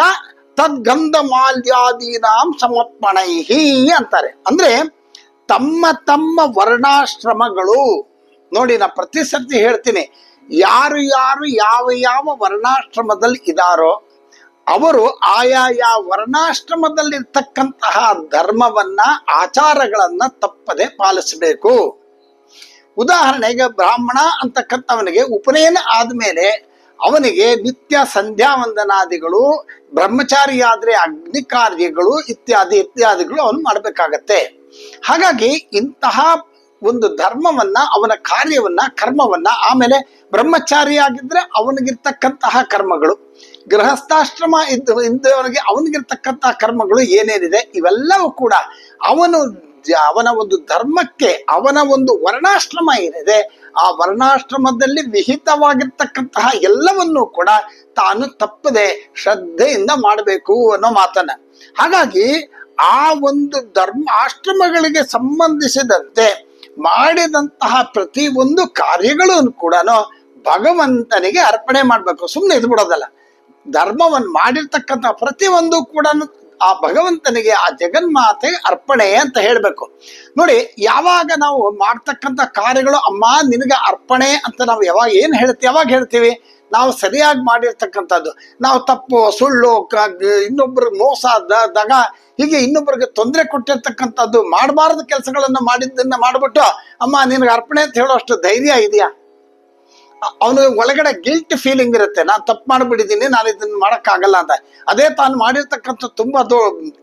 ತದ್ಗಂಧ ಮಾಲ್ಯಾದೀನಾಂ ಸಮರ್ಪಣೈಹಿ ಅಂತಾರೆ. ಅಂದ್ರೆ ತಮ್ಮ ತಮ್ಮ ವರ್ಣಾಶ್ರಮಗಳು ನೋಡಿ, ನಾ ಪ್ರತಿ ಸರ್ತಿ ಹೇಳ್ತೀನಿ, ಯಾರು ಯಾವ ವರ್ಣಾಶ್ರಮದಲ್ಲಿ ಇದ್ದಾರೋ ಅವರು ಆಯಾ ವರ್ಣಾಶ್ರಮದಲ್ಲಿರ್ತಕ್ಕಂತಹ ಧರ್ಮವನ್ನ, ಆಚಾರಗಳನ್ನ ತಪ್ಪದೆ ಪಾಲಿಸಬೇಕು. ಉದಾಹರಣೆಗೆ ಬ್ರಾಹ್ಮಣ ಅಂತಕ್ಕಂಥವನಿಗೆ ಉಪನಯನ ಆದ್ಮೇಲೆ ಅವನಿಗೆ ನಿತ್ಯ ಸಂಧ್ಯಾ ವಂದನಾದಿಗಳು, ಬ್ರಹ್ಮಚಾರಿಯಾದ್ರೆ ಅಗ್ನಿ ಕಾರ್ಯಗಳು ಇತ್ಯಾದಿಗಳು ಅವನು ಮಾಡಬೇಕಾಗತ್ತೆ. ಹಾಗಾಗಿ ಇಂತಹ ಒಂದು ಧರ್ಮವನ್ನ, ಅವನ ಕಾರ್ಯವನ್ನ, ಕರ್ಮವನ್ನ, ಆಮೇಲೆ ಬ್ರಹ್ಮಚಾರಿಯಾಗಿದ್ರೆ ಅವನಿಗಿರ್ತಕ್ಕಂತಹ ಕರ್ಮಗಳು, ಗೃಹಸ್ಥಾಶ್ರಮ ಇದ್ದವನಿಗೆ ಅವನಿಗಿರ್ತಕ್ಕಂತಹ ಕರ್ಮಗಳು ಏನೇನಿದೆ ಇವೆಲ್ಲವೂ ಕೂಡ ಅವನ ಒಂದು ಧರ್ಮಕ್ಕೆ, ಅವನ ಒಂದು ವರ್ಣಾಶ್ರಮ ಏನಿದೆ ಆ ವರ್ಣಾಶ್ರಮದಲ್ಲಿ ವಿಹಿತವಾಗಿರ್ತಕ್ಕಂತಹ ಎಲ್ಲವನ್ನೂ ಕೂಡ ತಾನು ತಪ್ಪದೆ ಶ್ರದ್ಧೆಯಿಂದ ಮಾಡಬೇಕು ಅನ್ನೋ ಮಾತನ್ನ. ಹಾಗಾಗಿ ಆ ಒಂದು ಆಶ್ರಮಗಳಿಗೆ ಸಂಬಂಧಿಸಿದಂತೆ ಮಾಡಿದಂತಹ ಪ್ರತಿ ಒಂದು ಕಾರ್ಯಗಳನ್ನು ಕೂಡ ಭಗವಂತನಿಗೆ ಅರ್ಪಣೆ ಮಾಡ್ಬೇಕು. ಸುಮ್ಮನೆ ಇದು ಬಿಡೋದಲ್ಲ, ಧರ್ಮವನ್ನು ಮಾಡಿರ್ತಕ್ಕಂಥ ಪ್ರತಿಯೊಂದು ಕೂಡ ಆ ಭಗವಂತನಿಗೆ, ಆ ಜಗನ್ಮಾತೆಗೆ ಅರ್ಪಣೆ ಅಂತ ಹೇಳ್ಬೇಕು. ನೋಡಿ, ಯಾವಾಗ ನಾವು ಮಾಡ್ತಕ್ಕಂಥ ಕಾರ್ಯಗಳು ಅಮ್ಮ ನಿನಗೆ ಅರ್ಪಣೆ ಅಂತ ನಾವು ಯಾವಾಗ ಹೇಳ್ತೀವಿ, ನಾವು ಸರಿಯಾಗಿ ಮಾಡಿರ್ತಕ್ಕಂಥದ್ದು, ನಾವು ತಪ್ಪು, ಸುಳ್ಳು, ಇನ್ನೊಬ್ರಿಗೆ ಮೋಸ, ದಗ, ಹೀಗೆ ಇನ್ನೊಬ್ಬರಿಗೆ ತೊಂದರೆ ಕೊಟ್ಟಿರ್ತಕ್ಕಂಥದ್ದು, ಮಾಡಬಾರದು ಕೆಲಸಗಳನ್ನ ಮಾಡಿದ್ದನ್ನ ಮಾಡ್ಬಿಟ್ಟು ಅಮ್ಮ ನಿನಗೆ ಅರ್ಪಣೆ ಅಂತ ಹೇಳೋ ಅಷ್ಟು ಧೈರ್ಯ ಇದೆಯಾ? ಅವನಿಗೆ ಒಳಗಡೆ ಗಿಲ್ಟ್ ಫೀಲಿಂಗ್ ಇರುತ್ತೆ, ನಾನು ತಪ್ಪು ಮಾಡಿಬಿಟ್ಟಿದ್ದೀನಿ, ನಾನು ಇದನ್ನ ಮಾಡೋಕ್ಕಾಗಲ್ಲ ಅಂತ. ಅದೇ ತಾನು ಮಾಡಿರ್ತಕ್ಕಂಥ ತುಂಬಾ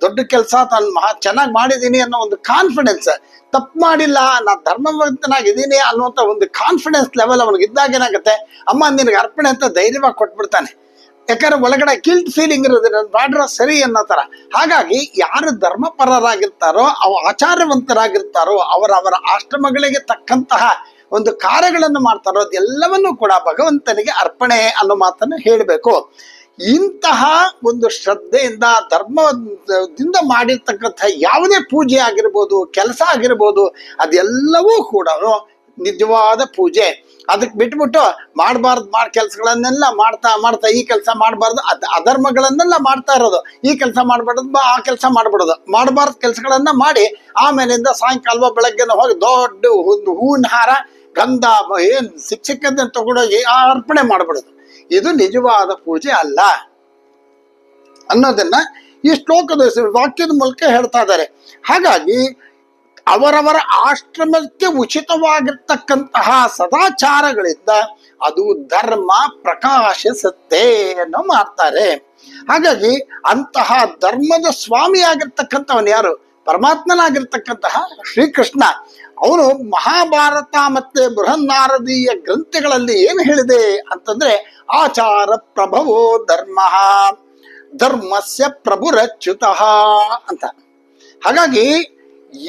ದೊಡ್ಡ ಕೆಲಸ ತಾನು ಚೆನ್ನಾಗಿ ಮಾಡಿದ್ದೀನಿ ಅನ್ನೋ ಒಂದು ಕಾನ್ಫಿಡೆನ್ಸ್, ತಪ್ಪು ಮಾಡಿಲ್ಲ, ನಾನು ಧರ್ಮವಂತನಾಗಿದ್ದೀನಿ ಅನ್ನುವಂಥ ಒಂದು ಕಾನ್ಫಿಡೆನ್ಸ್ ಲೆವೆಲ್ ಅವನಿಗೆ ಇದ್ದಾಗ ಏನಾಗುತ್ತೆ, ಅಮ್ಮ ನಿನಗೆ ಅರ್ಪಣೆ ಅಂತ ಧೈರ್ಯವಾಗಿ ಕೊಟ್ಬಿಡ್ತಾನೆ. ಯಾಕಂದ್ರೆ ಒಳಗಡೆ ಗಿಲ್ಟ್ ಫೀಲಿಂಗ್ ಇರೋದು, ನಾನು ಮಾಡ್ರ ಸರಿ ಅನ್ನೋ ತರ. ಹಾಗಾಗಿ ಯಾರು ಧರ್ಮಪರರಾಗಿರ್ತಾರೋ, ಆಚಾರ್ಯವಂತರಾಗಿರ್ತಾರೋ ಅವರ ಆಶ್ರಮಗಳಿಗೆ ತಕ್ಕಂತಹ ಒಂದು ಕಾರ್ಯಗಳನ್ನು ಮಾಡ್ತಾರೋ ಅದೆಲ್ಲವನ್ನೂ ಕೂಡ ಭಗವಂತನಿಗೆ ಅರ್ಪಣೆ ಅನ್ನೋ ಮಾತನ್ನು ಹೇಳಬೇಕು. ಇಂತಹ ಒಂದು ಶ್ರದ್ಧೆಯಿಂದ ಧರ್ಮದಿಂದ ಮಾಡಿರ್ತಕ್ಕಂಥ ಯಾವುದೇ ಪೂಜೆ ಆಗಿರ್ಬೋದು, ಕೆಲಸ ಆಗಿರ್ಬೋದು, ಅದೆಲ್ಲವೂ ಕೂಡ ನಿಜವಾದ ಪೂಜೆ. ಅದಕ್ಕೆ ಬಿಟ್ಬಿಟ್ಟು ಮಾಡಬಾರ್ದು ಕೆಲಸಗಳನ್ನೆಲ್ಲ ಮಾಡ್ತಾ ಈ ಕೆಲಸ ಮಾಡಬಾರ್ದು, ಅಧರ್ಮಗಳನ್ನೆಲ್ಲ ಮಾಡ್ತಾ ಇರೋದು, ಈ ಕೆಲಸ ಮಾಡಬಾರ್ದು ಆ ಕೆಲಸ ಮಾಡಬಾರ್ದು ಕೆಲಸಗಳನ್ನ ಮಾಡಿ ಆಮೇಲಿಂದ ಸಾಯಂಕಾಲ ಬೆಳಗ್ಗೆನ ಹೋಗಿ ದೊಡ್ಡ ಒಂದು ಹೂವಿನ ಹಾರ ಗಂಧ ಏನ್ ಸಿಕ್ಕದನ್ನ ತಗೊಂಡೋಗಿ ಅರ್ಪಣೆ ಮಾಡ್ಬಿಡೋದು. ಇದು ನಿಜವಾದ ಪೂಜೆ ಅಲ್ಲ ಅನ್ನೋದನ್ನ ಈ ಶ್ಲೋಕದ ವಾಕ್ಯದ ಮೂಲಕ ಹೇಳ್ತಾ ಇದ್ದಾರೆ. ಹಾಗಾಗಿ ಅವರವರ ಆಶ್ರಮಕ್ಕೆ ಉಚಿತವಾಗಿರ್ತಕ್ಕಂತಹ ಸದಾಚಾರಗಳಿಂದ ಅದು ಧರ್ಮ ಪ್ರಕಾಶಿಸುತ್ತೆ ಅನ್ನೋ ಮಾಡ್ತಾರೆ. ಹಾಗಾಗಿ ಅಂತಹ ಧರ್ಮದ ಸ್ವಾಮಿಯಾಗಿರ್ತಕ್ಕಂಥವನು ಯಾರು? ಪರಮಾತ್ಮನಾಗಿರ್ತಕ್ಕಂತಹ ಶ್ರೀಕೃಷ್ಣ. ಅವನು ಮಹಾಭಾರತ ಮತ್ತೆ ಬೃಹನ್ನಾರದೀಯ ಗ್ರಂಥಗಳಲ್ಲಿ ಏನು ಹೇಳಿದೆ ಅಂತಂದ್ರೆ, ಆಚಾರ ಪ್ರಭವೋ ಧರ್ಮ ಧರ್ಮಸ್ಯ ಪ್ರಭುರಚ್ಯುತಃ ಅಂತ. ಹಾಗಾಗಿ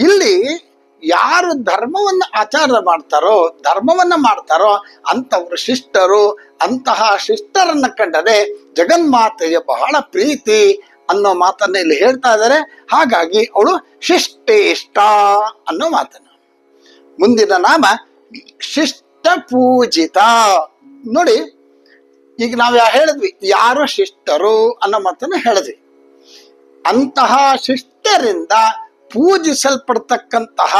ಇಲ್ಲಿ ಯಾರು ಧರ್ಮವನ್ನ ಆಚಾರ ಮಾಡ್ತಾರೋ, ಧರ್ಮವನ್ನ ಮಾಡ್ತಾರೋ ಅಂತವ್ರು ಶಿಷ್ಟರು. ಅಂತಹ ಶಿಷ್ಟರನ್ನ ಕಂಡರೆ ಜಗನ್ಮಾತೆಗೆ ಬಹಳ ಪ್ರೀತಿ ಅನ್ನೋ ಮಾತನ್ನ ಇಲ್ಲಿ ಹೇಳ್ತಾ ಇದ್ದಾರೆ. ಹಾಗಾಗಿ ಅವಳು ಶಿಷ್ಟೇಷ್ಟ ಅನ್ನೋ ಮಾತನ್ನ. ಮುಂದಿನ ನಾಮ ಶಿಷ್ಟ ಪೂಜಿತ. ನೋಡಿ, ಈಗ ನಾವು ಹೇಳಿದ್ವಿ ಯಾರು ಶಿಷ್ಟರು ಅನ್ನೋ ಮಾತನ್ನ ಹೇಳಿದ್ವಿ. ಅಂತಹ ಶಿಷ್ಟರಿಂದ ಪೂಜಿಸಲ್ಪಡ್ತಕ್ಕಂತಹ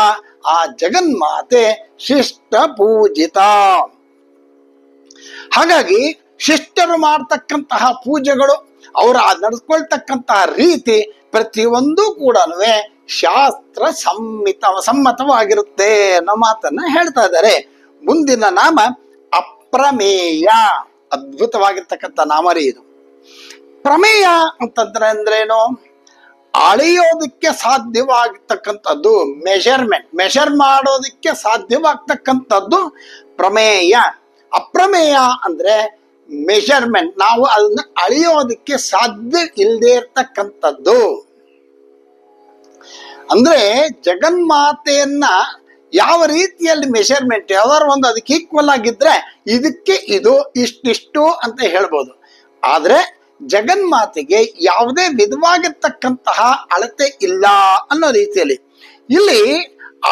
ಆ ಜಗನ್ಮಾತೆ ಶಿಷ್ಟ ಪೂಜಿತ. ಹಾಗಾಗಿ ಶಿಷ್ಟರು ಮಾಡ್ತಕ್ಕಂತಹ ಪೂಜೆಗಳು, ಅವರ ನಡೆಸ್ಕೊಳ್ತಕ್ಕಂತಹ ರೀತಿ ಪ್ರತಿಯೊಂದು ಕೂಡ ಶಾಸ್ತ್ರ ಸಮ್ಮತವಾಗಿರುತ್ತೆ ಅನ್ನೋ ಮಾತನ್ನ ಹೇಳ್ತಾ ಇದ್ದಾರೆ. ಮುಂದಿನ ನಾಮ ಅಪ್ರಮೇಯ. ಅದ್ಭುತವಾಗಿರ್ತಕ್ಕಂಥ ನಾಮರಿ ಇದು. ಪ್ರಮೇಯ ಅಂತಂದ್ರೆ ಅಂದ್ರೇನು? ಅಳೆಯೋದಕ್ಕೆ ಸಾಧ್ಯವಾಗಿರ್ತಕ್ಕಂಥದ್ದು, ಮೆಷರ್ ಮಾಡೋದಕ್ಕೆ ಸಾಧ್ಯವಾಗ್ತಕ್ಕಂಥದ್ದು ಪ್ರಮೇಯ. ಅಪ್ರಮೇಯ ಅಂದ್ರೆ ಮೆಷರ್ಮೆಂಟ್, ನಾವು ಅದನ್ನ ಅಳೆಯೋದಕ್ಕೆ ಸಾಧ್ಯ ಇಲ್ಲದೆ ಇರ್ತಕ್ಕಂಥದ್ದು. ಅಂದ್ರೆ ಜಗನ್ಮಾತೆಯನ್ನ ಯಾವ ರೀತಿಯಲ್ಲಿ ಮೆಷರ್ಮೆಂಟ್ ಯಾವ್ದಾದ್ರು ಒಂದು ಅದಕ್ಕೆ ಈಕ್ವಲ್ ಆಗಿದ್ರೆ ಇದಕ್ಕೆ ಇದು ಇಷ್ಟಿಷ್ಟು ಅಂತ ಹೇಳ್ಬೋದು. ಆದ್ರೆ ಜಗನ್ಮಾತೆಗೆ ಯಾವುದೇ ವಿಧವಾಗಿರ್ತಕ್ಕಂತಹ ಅಳತೆ ಇಲ್ಲ ಅನ್ನೋ ರೀತಿಯಲ್ಲಿ ಇಲ್ಲಿ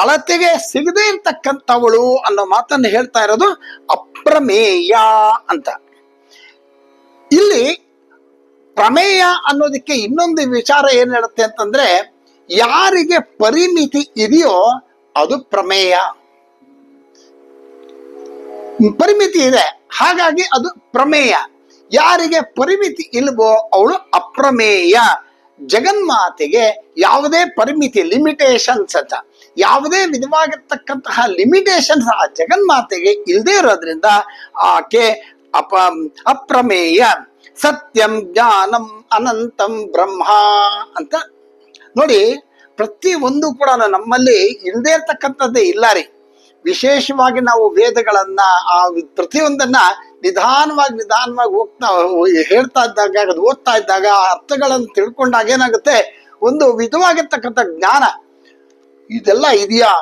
ಅಳತೆಗೆ ಸಿಗದೆ ಇರ್ತಕ್ಕಂಥವಳು ಅನ್ನೋ ಮಾತನ್ನು ಹೇಳ್ತಾ ಇರೋದು ಅಪ್ರಮೇಯ ಅಂತ. ಇಲ್ಲಿ ಪ್ರಮೇಯ ಅನ್ನೋದಕ್ಕೆ ಇನ್ನೊಂದು ವಿಚಾರ ಏನ್ ಹೇಳುತ್ತೆ ಅಂತಂದ್ರೆ, ಯಾರಿಗೆ ಪರಿಮಿತಿ ಇದೆಯೋ ಅದು ಪ್ರಮೇಯ. ಪರಿಮಿತಿ ಇದೆ, ಹಾಗಾಗಿ ಅದು ಪ್ರಮೇಯ. ಯಾರಿಗೆ ಪರಿಮಿತಿ ಇಲ್ವೋ ಅವಳು ಅಪ್ರಮೇಯ. ಜಗನ್ಮಾತೆಗೆ ಯಾವುದೇ ಪರಿಮಿತಿ, ಲಿಮಿಟೇಷನ್ಸ್ ಅಂತ ಯಾವುದೇ ವಿಧವಾಗಿರ್ತಕ್ಕಂತಹ ಲಿಮಿಟೇಷನ್ಸ್ ಆ ಜಗನ್ಮಾತೆಗೆ ಇಲ್ಲದೆ ಇರೋದ್ರಿಂದ ಆಕೆ ಅಪ್ರಮೇಯ. ಸತ್ಯಂ ಜ್ಞಾನಂ ಅನಂತಂ ಬ್ರಹ್ಮ ಅಂತ. ನೋಡಿ, ಪ್ರತಿಯೊಂದು ಕೂಡ ನಮ್ಮಲ್ಲಿ ಇಲ್ಲದೆ ಇರ್ತಕ್ಕಂಥದ್ದೇ ಇಲ್ಲ ರೀ. ವಿಶೇಷವಾಗಿ ನಾವು ವೇದಗಳನ್ನ ಆ ಪ್ರತಿಯೊಂದನ್ನ ನಿಧಾನವಾಗಿ ಹೇಳ್ತಾ ಇದ್ದಾಗ, ಅದು ಓದ್ತಾ ಇದ್ದಾಗ, ಅರ್ಥಗಳನ್ನು ತಿಳ್ಕೊಂಡಾಗ ಏನಾಗುತ್ತೆ, ಒಂದು ವಿಧವಾಗಿರ್ತಕ್ಕಂಥ ಜ್ಞಾನ ಇದೆಲ್ಲ ಇದೆಯಾ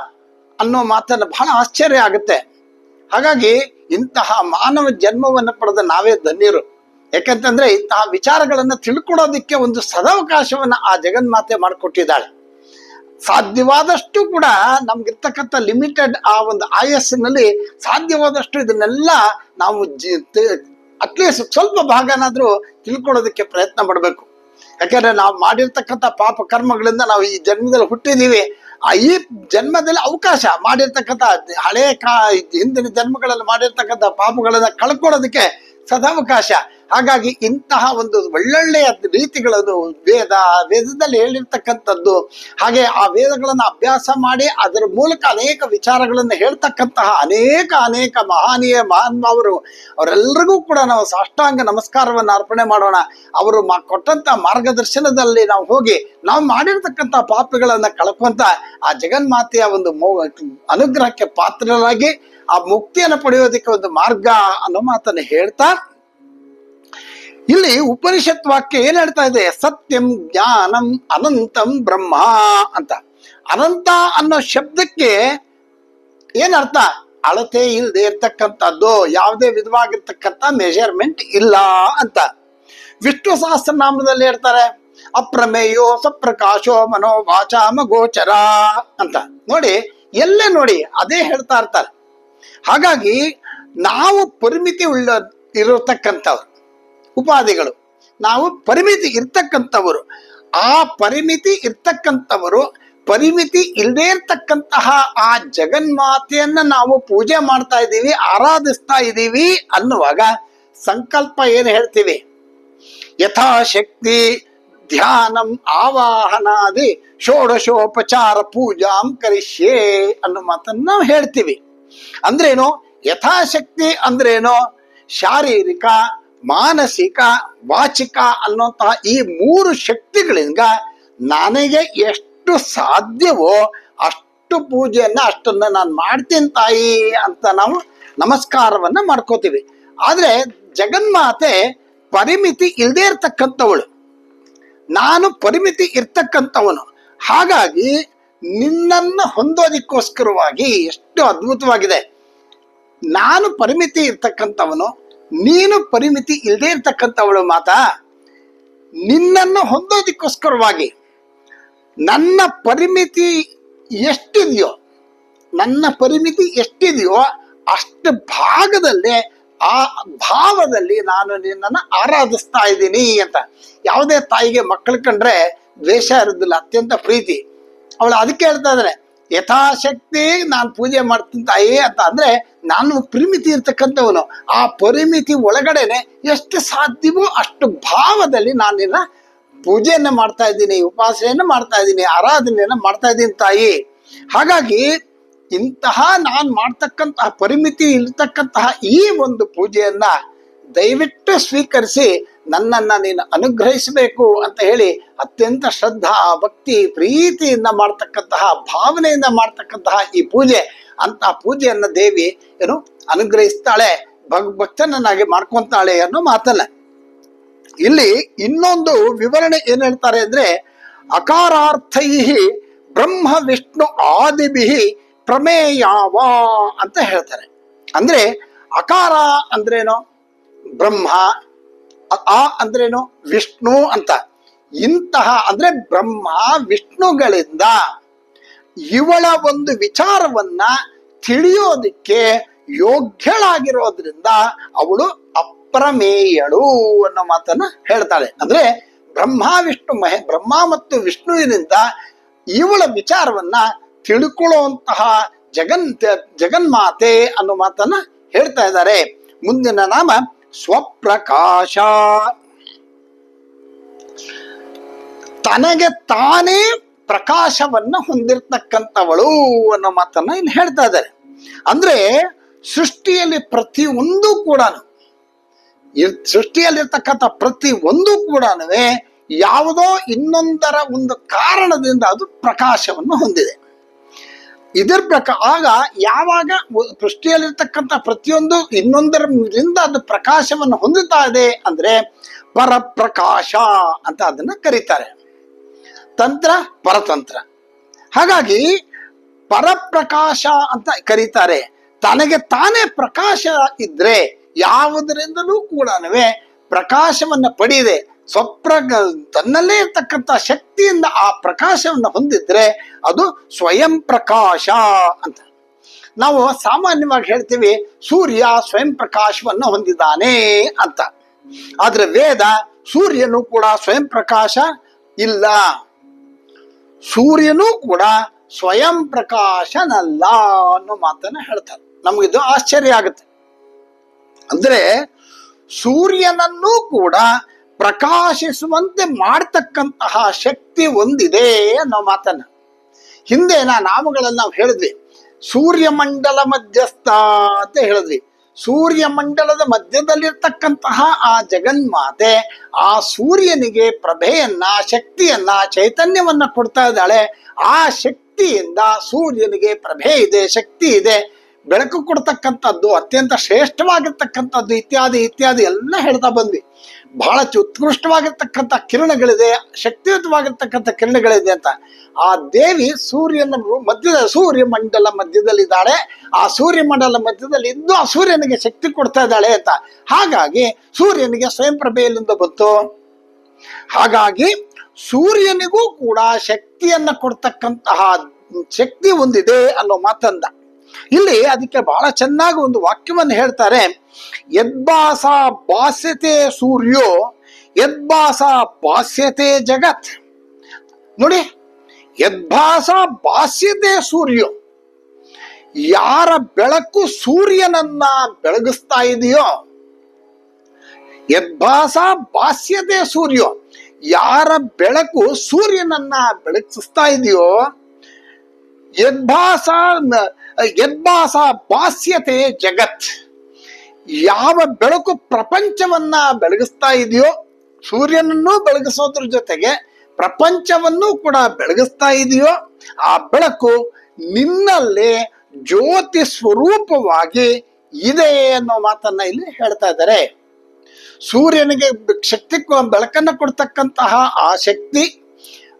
ಅನ್ನೋ ಮಾತನ್ನ ಬಹಳ ಆಶ್ಚರ್ಯ ಆಗುತ್ತೆ. ಹಾಗಾಗಿ ಇಂತಹ ಮಾನವ ಜನ್ಮವನ್ನು ಪಡೆದ ನಾವೇ ಧನ್ಯರು. ಯಾಕಂತಂದ್ರೆ ಇಂತಹ ವಿಚಾರಗಳನ್ನ ತಿಳ್ಕೊಳೋದಿಕ್ಕೆ ಒಂದು ಸದಾವಕಾಶವನ್ನ ಆ ಜಗನ್ಮಾತೆ ಮಾಡಿಕೊಟ್ಟಿದ್ದಾಳೆ. ಸಾಧ್ಯವಾದಷ್ಟು ಕೂಡ ನಮ್ಗಿರ್ತಕ್ಕಂಥ ಲಿಮಿಟೆಡ್ ಆ ಒಂದು ಆಯಸ್ಸಿನಲ್ಲಿ ಸಾಧ್ಯವಾದಷ್ಟು ಇದನ್ನೆಲ್ಲ ನಾವು ಅಟ್ಲೀಸ್ಟ್ ಸ್ವಲ್ಪ ಭಾಗನಾದ್ರೂ ತಿಳ್ಕೊಳ್ಳೋದಕ್ಕೆ ಪ್ರಯತ್ನ ಪಡಬೇಕು. ಯಾಕಂದ್ರೆ ನಾವು ಮಾಡಿರ್ತಕ್ಕಂಥ ಪಾಪ ಕರ್ಮಗಳಿಂದ ನಾವು ಈ ಜನ್ಮದಲ್ಲಿ ಹುಟ್ಟಿದೀವಿ. ಈ ಜನ್ಮದಲ್ಲಿ ಅವಕಾಶ ಮಾಡಿರ್ತಕ್ಕಂಥ ಹಿಂದಿನ ಜನ್ಮಗಳಲ್ಲಿ ಮಾಡಿರ್ತಕ್ಕಂಥ ಪಾಪಗಳನ್ನ ಕಳ್ಕೊಳ್ಳೋದಕ್ಕೆ ಸದಾವಕಾಶ. ಹಾಗಾಗಿ ಇಂತಹ ಒಂದು ಒಳ್ಳೊಳ್ಳೆಯ ರೀತಿಗಳನ್ನು ವೇದದಲ್ಲಿ ಹೇಳಿರ್ತಕ್ಕಂಥದ್ದು, ಹಾಗೆ ಆ ವೇದಗಳನ್ನು ಅಭ್ಯಾಸ ಮಾಡಿ ಅದರ ಮೂಲಕ ಅನೇಕ ವಿಚಾರಗಳನ್ನು ಹೇಳ್ತಕ್ಕಂತಹ ಅನೇಕ ಮಹಾನುಭಾವರು ಅವರೆಲ್ಲರಿಗೂ ಕೂಡ ನಾವು ಸಾಷ್ಟಾಂಗ ನಮಸ್ಕಾರವನ್ನು ಅರ್ಪಣೆ ಮಾಡೋಣ. ಅವರು ಕೊಟ್ಟಂತ ಮಾರ್ಗದರ್ಶನದಲ್ಲಿ ನಾವು ಹೋಗಿ ನಾವು ಮಾಡಿರ್ತಕ್ಕಂಥ ಪಾಪಗಳನ್ನ ಕಳ್ಕೊಂತ ಆ ಜಗನ್ಮಾತೆಯ ಒಂದು ಅನುಗ್ರಹಕ್ಕೆ ಪಾತ್ರರಾಗಿ ಆ ಮುಕ್ತಿಯನ್ನು ಪಡೆಯೋದಕ್ಕೆ ಒಂದು ಮಾರ್ಗ ಅನ್ನೋ ಮಾತನ್ನು ಹೇಳ್ತಾ ಇಲ್ಲಿ ಉಪನಿಷತ್ ವಾಕ್ಯ ಏನ್ ಹೇಳ್ತಾ ಇದೆ? ಸತ್ಯಂ ಜ್ಞಾನಂ ಅನಂತಂ ಬ್ರಹ್ಮ ಅಂತ. ಅನಂತ ಅನ್ನೋ ಶಬ್ದಕ್ಕೆ ಏನರ್ಥ? ಅಳತೆ ಇಲ್ಲದೆ ಇರ್ತಕ್ಕಂಥದ್ದು, ಯಾವುದೇ ವಿಧವಾಗಿರ್ತಕ್ಕಂಥ ಮೆಜರ್ಮೆಂಟ್ ಇಲ್ಲ ಅಂತ. ವಿಷ್ಣು ಸಹಸ್ರನಾಮದಲ್ಲಿ ಹೇಳ್ತಾರೆ ಅಪ್ರಮೇಯೋ ಸಪ್ರಕಾಶೋ ಮನೋವಾಚಾಮ ಗೋಚರ ಅಂತ. ನೋಡಿ, ಎಲ್ಲೇ ನೋಡಿ ಅದೇ ಹೇಳ್ತಾ ಇರ್ತಾರೆ. ಹಾಗಾಗಿ ನಾವು ಪರಿಮಿತಿ ಇರತಕ್ಕಂಥವ್ರು, ಉಪಾಧಿಗಳು, ನಾವು ಪರಿಮಿತಿ ಇರ್ತಕ್ಕಂಥವರು. ಆ ಪರಿಮಿತಿ ಇರ್ತಕ್ಕಂಥವರು ಪರಿಮಿತಿ ಇಲ್ಲದೆ ಇರ್ತಕ್ಕಂತಹ ಆ ಜಗನ್ಮಾತೆಯನ್ನ ನಾವು ಪೂಜೆ ಮಾಡ್ತಾ ಇದ್ದೀವಿ, ಆರಾಧಿಸ್ತಾ ಇದ್ದೀವಿ ಅನ್ನುವಾಗ ಸಂಕಲ್ಪ ಏನು ಹೇಳ್ತೀವಿ? ಯಥಾಶಕ್ತಿ ಧ್ಯಾನಂ ಆವಾಹನಾದಿ ಷೋಡಶೋಪಚಾರ ಪೂಜಾಂ ಕರಿಷ್ಯೆ ಅನ್ನೋ ಮಾತನ್ನ ನಾವು ಹೇಳ್ತೀವಿ. ಅಂದ್ರೇನು? ಯಥಾಶಕ್ತಿ ಅಂದ್ರೇನು? ಶಾರೀರಿಕ, ಮಾನಸಿಕ, ವಾಚಿಕ ಅನ್ನುವಂತಹ ಈ 3 ಶಕ್ತಿಗಳಿಂದ ನನಗೆ ಎಷ್ಟು ಸಾಧ್ಯವೋ ಅಷ್ಟು ಪೂಜೆಯನ್ನ, ಅಷ್ಟನ್ನ ನಾನು ಮಾಡ್ತೀನಿ ತಾಯಿ ಅಂತ ನಾವು ನಮಸ್ಕಾರವನ್ನ ಮಾಡ್ಕೋತೀವಿ. ಆದ್ರೆ ಜಗನ್ಮಾತೆ ಪರಿಮಿತಿ ಇಲ್ಲದೆ ಇರ್ತಕ್ಕಂಥವಳು, ನಾನು ಪರಿಮಿತಿ ಇರ್ತಕ್ಕಂಥವನು. ಹಾಗಾಗಿ ನಿನ್ನನ್ನು ಹೊಂದೋದಿಕ್ಕೋಸ್ಕರವಾಗಿ ಎಷ್ಟು ಅದ್ಭುತವಾಗಿದೆ. ನಾನು ಪರಿಮಿತಿ ಇರ್ತಕ್ಕಂಥವನು, ನೀನು ಪರಿಮಿತಿ ಇಲ್ಲದೆ ಇರ್ತಕ್ಕಂಥವಳು. ಮಾತಾ, ನಿನ್ನನ್ನು ಹೊಂದೋದಿಕ್ಕೋಸ್ಕರವಾಗಿ ನನ್ನ ಪರಿಮಿತಿ ಎಷ್ಟಿದೆಯೋ, ನನ್ನ ಪರಿಮಿತಿ ಎಷ್ಟಿದೆಯೋ ಅಷ್ಟು ಭಾಗದಲ್ಲೇ, ಆ ಭಾವದಲ್ಲಿ ನಾನು ನಿನ್ನನ್ನು ಆರಾಧಿಸ್ತಾ ಇದ್ದೀನಿ ಅಂತ. ಯಾವುದೇ ತಾಯಿಗೆ ಮಕ್ಕಳು ಕಂಡ್ರೆ ದ್ವೇಷ ಇರೋದಿಲ್ಲ, ಅತ್ಯಂತ ಪ್ರೀತಿ. ಅವಳು ಅದಕ್ಕೆ ಹೇಳ್ತಾ ಇದ್ದಾನೆ, ಯಥಾಶಕ್ತಿ ನಾನು ಪೂಜೆ ಮಾಡ್ತೀನಿ ತಾಯಿ ಅಂತ. ಅಂದ್ರೆ ನಾನು ಪರಿಮಿತಿ ಇರ್ತಕ್ಕಂಥವನು, ಆ ಪರಿಮಿತಿ ಒಳಗಡೆನೆ ಎಷ್ಟು ಸಾಧ್ಯವೋ ಅಷ್ಟು ಭಾವದಲ್ಲಿ ನಾನು ನಿನ್ನ ಪೂಜೆಯನ್ನ ಮಾಡ್ತಾ ಇದ್ದೀನಿ, ಉಪಾಸನೆಯನ್ನ ಮಾಡ್ತಾ ಇದ್ದೀನಿ, ಆರಾಧನೆಯನ್ನ ಮಾಡ್ತಾ ಇದ್ದೀನಿ ತಾಯಿ. ಹಾಗಾಗಿ ಇಂತಹ ನಾನು ಮಾಡ್ತಕ್ಕಂತಹ ಪರಿಮಿತಿ ಇರ್ತಕ್ಕಂತಹ ಈ ಒಂದು ಪೂಜೆಯನ್ನ ದಯವಿಟ್ಟು ಸ್ವೀಕರಿಸಿ ನನ್ನನ್ನ ನೀನು ಅನುಗ್ರಹಿಸಬೇಕು ಅಂತ ಹೇಳಿ ಅತ್ಯಂತ ಶ್ರದ್ಧಾ, ಭಕ್ತಿ, ಪ್ರೀತಿಯಿಂದ ಮಾಡ್ತಕ್ಕಂತಹ, ಭಾವನೆಯಿಂದ ಮಾಡ್ತಕ್ಕಂತಹ ಈ ಪೂಜೆ, ಅಂತಹ ಪೂಜೆಯನ್ನ ದೇವಿ ಏನು ಅನುಗ್ರಹಿಸ್ತಾಳೆ, ಭಕ್ತನನ್ನಾಗಿ ಮಾಡ್ಕೊಂತಾಳೆ ಅನ್ನೋ ಮಾತನ್ನ. ಇಲ್ಲಿ ಇನ್ನೊಂದು ವಿವರಣೆ ಏನ್ ಹೇಳ್ತಾರೆ ಅಂದ್ರೆ, ಅಕಾರಾರ್ಥೈ ಬ್ರಹ್ಮ ವಿಷ್ಣು ಆದಿಭಿ ಪ್ರಮೇಯಾವ ಅಂತ ಹೇಳ್ತಾರೆ. ಅಂದ್ರೆ ಅಕಾರ ಅಂದ್ರೇನು? ಬ್ರಹ್ಮ. ಆ ಅಂದ್ರೇನು? ವಿಷ್ಣು ಅಂತ. ಇಂತಹ ಅಂದ್ರೆ ಬ್ರಹ್ಮ ವಿಷ್ಣುಗಳಿಂದ ಇವಳ ಒಂದು ವಿಚಾರವನ್ನ ತಿಳಿಯೋದಿಕ್ಕೆ ಯೋಗ್ಯಳಾಗಿರೋದ್ರಿಂದ ಅವಳು ಅಪ್ರಮೇಯಳು ಅನ್ನೋ ಮಾತನ್ನ ಹೇಳ್ತಾಳೆ. ಅಂದ್ರೆ ಬ್ರಹ್ಮ ಮತ್ತು ವಿಷ್ಣುವಿನಿಂದ ಇವಳ ವಿಚಾರವನ್ನ ತಿಳ್ಕೊಳ್ಳುವಂತಹ ಜಗನ್ಮಾತೆ ಅನ್ನೋ ಮಾತನ್ನ ಹೇಳ್ತಾ ಇದ್ದಾರೆ. ಮುಂದಿನ ನಾಮ ಸ್ವಪ್ರಕಾಶ. ತನಗೆ ತಾನೇ ಪ್ರಕಾಶವನ್ನ ಹೊಂದಿರತಕ್ಕಂಥವಳು ಅನ್ನೋ ಮಾತನ್ನ ಇಲ್ಲಿ ಹೇಳ್ತಾ ಇದ್ದಾರೆ. ಅಂದ್ರೆ ಸೃಷ್ಟಿಯಲ್ಲಿ ಪ್ರತಿಯೊಂದು ಕೂಡ, ಸೃಷ್ಟಿಯಲ್ಲಿರ್ತಕ್ಕಂಥ ಪ್ರತಿಯೊಂದು ಕೂಡ ಯಾವುದೋ ಇನ್ನೊಂದರ ಒಂದು ಕಾರಣದಿಂದ ಅದು ಪ್ರಕಾಶವನ್ನು ಹೊಂದಿದೆ. ಆಗ ಯಾವಾಗ ಸೃಷ್ಟಿಯಲ್ಲಿರ್ತಕ್ಕಂಥ ಪ್ರತಿಯೊಂದು ಇನ್ನೊಂದರಿಂದ ಅದು ಪ್ರಕಾಶವನ್ನು ಹೊಂದುತ್ತಾ ಇದೆ ಅಂದ್ರೆ ಪರಪ್ರಕಾಶ ಅಂತ ಅದನ್ನ ಕರೀತಾರೆ. ತಂತ್ರ, ಪರತಂತ್ರ. ಹಾಗಾಗಿ ಪರಪ್ರಕಾಶ ಅಂತ ಕರೀತಾರೆ. ತನಗೆ ತಾನೇ ಪ್ರಕಾಶ ಇದ್ರೆ ಯಾವುದರಿಂದಲೂ ಕೂಡ ಪ್ರಕಾಶವನ್ನ ಪಡೆಯದೆ ತನ್ನಲ್ಲೇ ಇರ್ತಕ್ಕಂಥ ಶಕ್ತಿಯಿಂದ ಆ ಪ್ರಕಾಶವನ್ನು ಹೊಂದಿದ್ರೆ ಅದು ಸ್ವಯಂ ಪ್ರಕಾಶ ಅಂತ. ನಾವು ಸಾಮಾನ್ಯವಾಗಿ ಹೇಳ್ತೀವಿ ಸೂರ್ಯ ಸ್ವಯಂ ಪ್ರಕಾಶವನ್ನು ಹೊಂದಿದ್ದಾನೆ ಅಂತ. ಆದ್ರೆ ವೇದ ಸೂರ್ಯನು ಕೂಡ ಸ್ವಯಂ ಪ್ರಕಾಶ ಇಲ್ಲ, ಸೂರ್ಯನೂ ಕೂಡ ಸ್ವಯಂ ಪ್ರಕಾಶನಲ್ಲ ಅನ್ನೋ ಮಾತನ್ನ ಹೇಳ್ತಾರೆ. ನಮಗಿದು ಆಶ್ಚರ್ಯ ಆಗುತ್ತೆ. ಅಂದ್ರೆ ಸೂರ್ಯನನ್ನೂ ಕೂಡ ಪ್ರಕಾಶಿಸುವಂತೆ ಮಾಡ್ತಕ್ಕಂತಹ ಶಕ್ತಿ ಒಂದಿದೆ ಅನ್ನೋ ಮಾತನ್ನ ಹಿಂದೆ ನಾಮಗಳಲ್ಲಿ ನಾವು ಹೇಳಿದ್ವಿ. ಸೂರ್ಯಮಂಡಲ ಮಧ್ಯಸ್ಥ ಅಂತ ಹೇಳಿದ್ವಿ. ಸೂರ್ಯಮಂಡಲದ ಮಧ್ಯದಲ್ಲಿರ್ತಕ್ಕಂತಹ ಆ ಜಗನ್ಮಾತೆ ಆ ಸೂರ್ಯನಿಗೆ ಪ್ರಭೆಯನ್ನ, ಶಕ್ತಿಯನ್ನ, ಚೈತನ್ಯವನ್ನ ಕೊಡ್ತಾ ಇದ್ದಾಳೆ. ಆ ಶಕ್ತಿಯಿಂದ ಸೂರ್ಯನಿಗೆ ಪ್ರಭೆ ಇದೆ, ಶಕ್ತಿ ಇದೆ. ಬೆಳಕು ಕೊಡ್ತಕ್ಕಂಥದ್ದು, ಅತ್ಯಂತ ಶ್ರೇಷ್ಠವಾಗಿರ್ತಕ್ಕಂಥದ್ದು ಇತ್ಯಾದಿ ಇತ್ಯಾದಿ ಎಲ್ಲ ಹೇಳ್ತಾ ಬಂದ್ವಿ. ಬಹಳ ಉತ್ಕೃಷ್ಟವಾಗಿರ್ತಕ್ಕಂಥ ಕಿರಣಗಳಿದೆ, ಶಕ್ತಿಯುತವಾಗಿರ್ತಕ್ಕಂಥ ಕಿರಣಗಳಿದೆ ಅಂತ. ಆ ದೇವಿ ಸೂರ್ಯನ ಸೂರ್ಯಮಂಡಲ ಮಧ್ಯದಲ್ಲಿದ್ದಾಳೆ. ಆ ಸೂರ್ಯಮಂಡಲ ಮಧ್ಯದಲ್ಲಿ ಇದ್ದು ಆ ಸೂರ್ಯನಿಗೆ ಶಕ್ತಿ ಕೊಡ್ತಾ ಇದ್ದಾಳೆ ಅಂತ. ಹಾಗಾಗಿ ಸೂರ್ಯನಿಗೆ ಸ್ವಯಂ ಪ್ರಭೆಯಲ್ಲಿಂದ ಬಂತು. ಹಾಗಾಗಿ ಸೂರ್ಯನಿಗೂ ಕೂಡ ಶಕ್ತಿಯನ್ನ ಕೊಡ್ತಕ್ಕಂತಹ ಶಕ್ತಿ ಒಂದಿದೆ ಅನ್ನೋ ಮಾತಂದ. ಇಲ್ಲಿ ಅದಕ್ಕೆ ಬಹಳ ಚೆನ್ನಾಗಿ ಒಂದು ವಾಕ್ಯವನ್ನು ಹೇಳ್ತಾರೆ. ಯದ್ಭಾಸ ಭಾಸ್ಯತೆ ಸೂರ್ಯೋ ಯದ್ಭಾಸ ಭಾಸ್ಯತೆ ಜಗತ್. ನೋಡಿ, ಯದ್ಭಾಸ ಭಾಸ್ಯತೆ ಸೂರ್ಯೋ, ಯಾರ ಬೆಳಕು ಸೂರ್ಯನನ್ನ ಬೆಳಗಿಸ್ತಾ ಇದೆಯೋ, ಯದ್ಭಾಸ ಭಾಸ್ಯತೆ ಸೂರ್ಯೋ, ಯಾರ ಬೆಳಕು ಸೂರ್ಯನನ್ನ ಬೆಳಗಿಸ್ತಾ ಇದೆಯೋ, ಯದ್ಭಾಸ ಭಾಸ್ಯತೆ ಜಗತ್, ಯಾವ ಬೆಳಕು ಪ್ರಪಂಚವನ್ನ ಬೆಳಗಿಸ್ತಾ ಇದೆಯೋ, ಸೂರ್ಯನನ್ನು ಬೆಳಗಿಸೋದ್ರ ಜೊತೆಗೆ ಪ್ರಪಂಚವನ್ನು ಕೂಡ ಬೆಳಗಿಸ್ತಾ ಇದೆಯೋ, ಆ ಬೆಳಕು ನಿನ್ನಲ್ಲೇ ಜ್ಯೋತಿ ಸ್ವರೂಪವಾಗಿ ಇದೆ ಅನ್ನೋ ಮಾತನ್ನ ಇಲ್ಲಿ ಹೇಳ್ತಾ ಇದ್ದಾರೆ. ಸೂರ್ಯನಿಗೆ ಶಕ್ತಿ ಬೆಳಕನ್ನು ಕೊಡ್ತಕ್ಕಂತಹ ಆ ಶಕ್ತಿ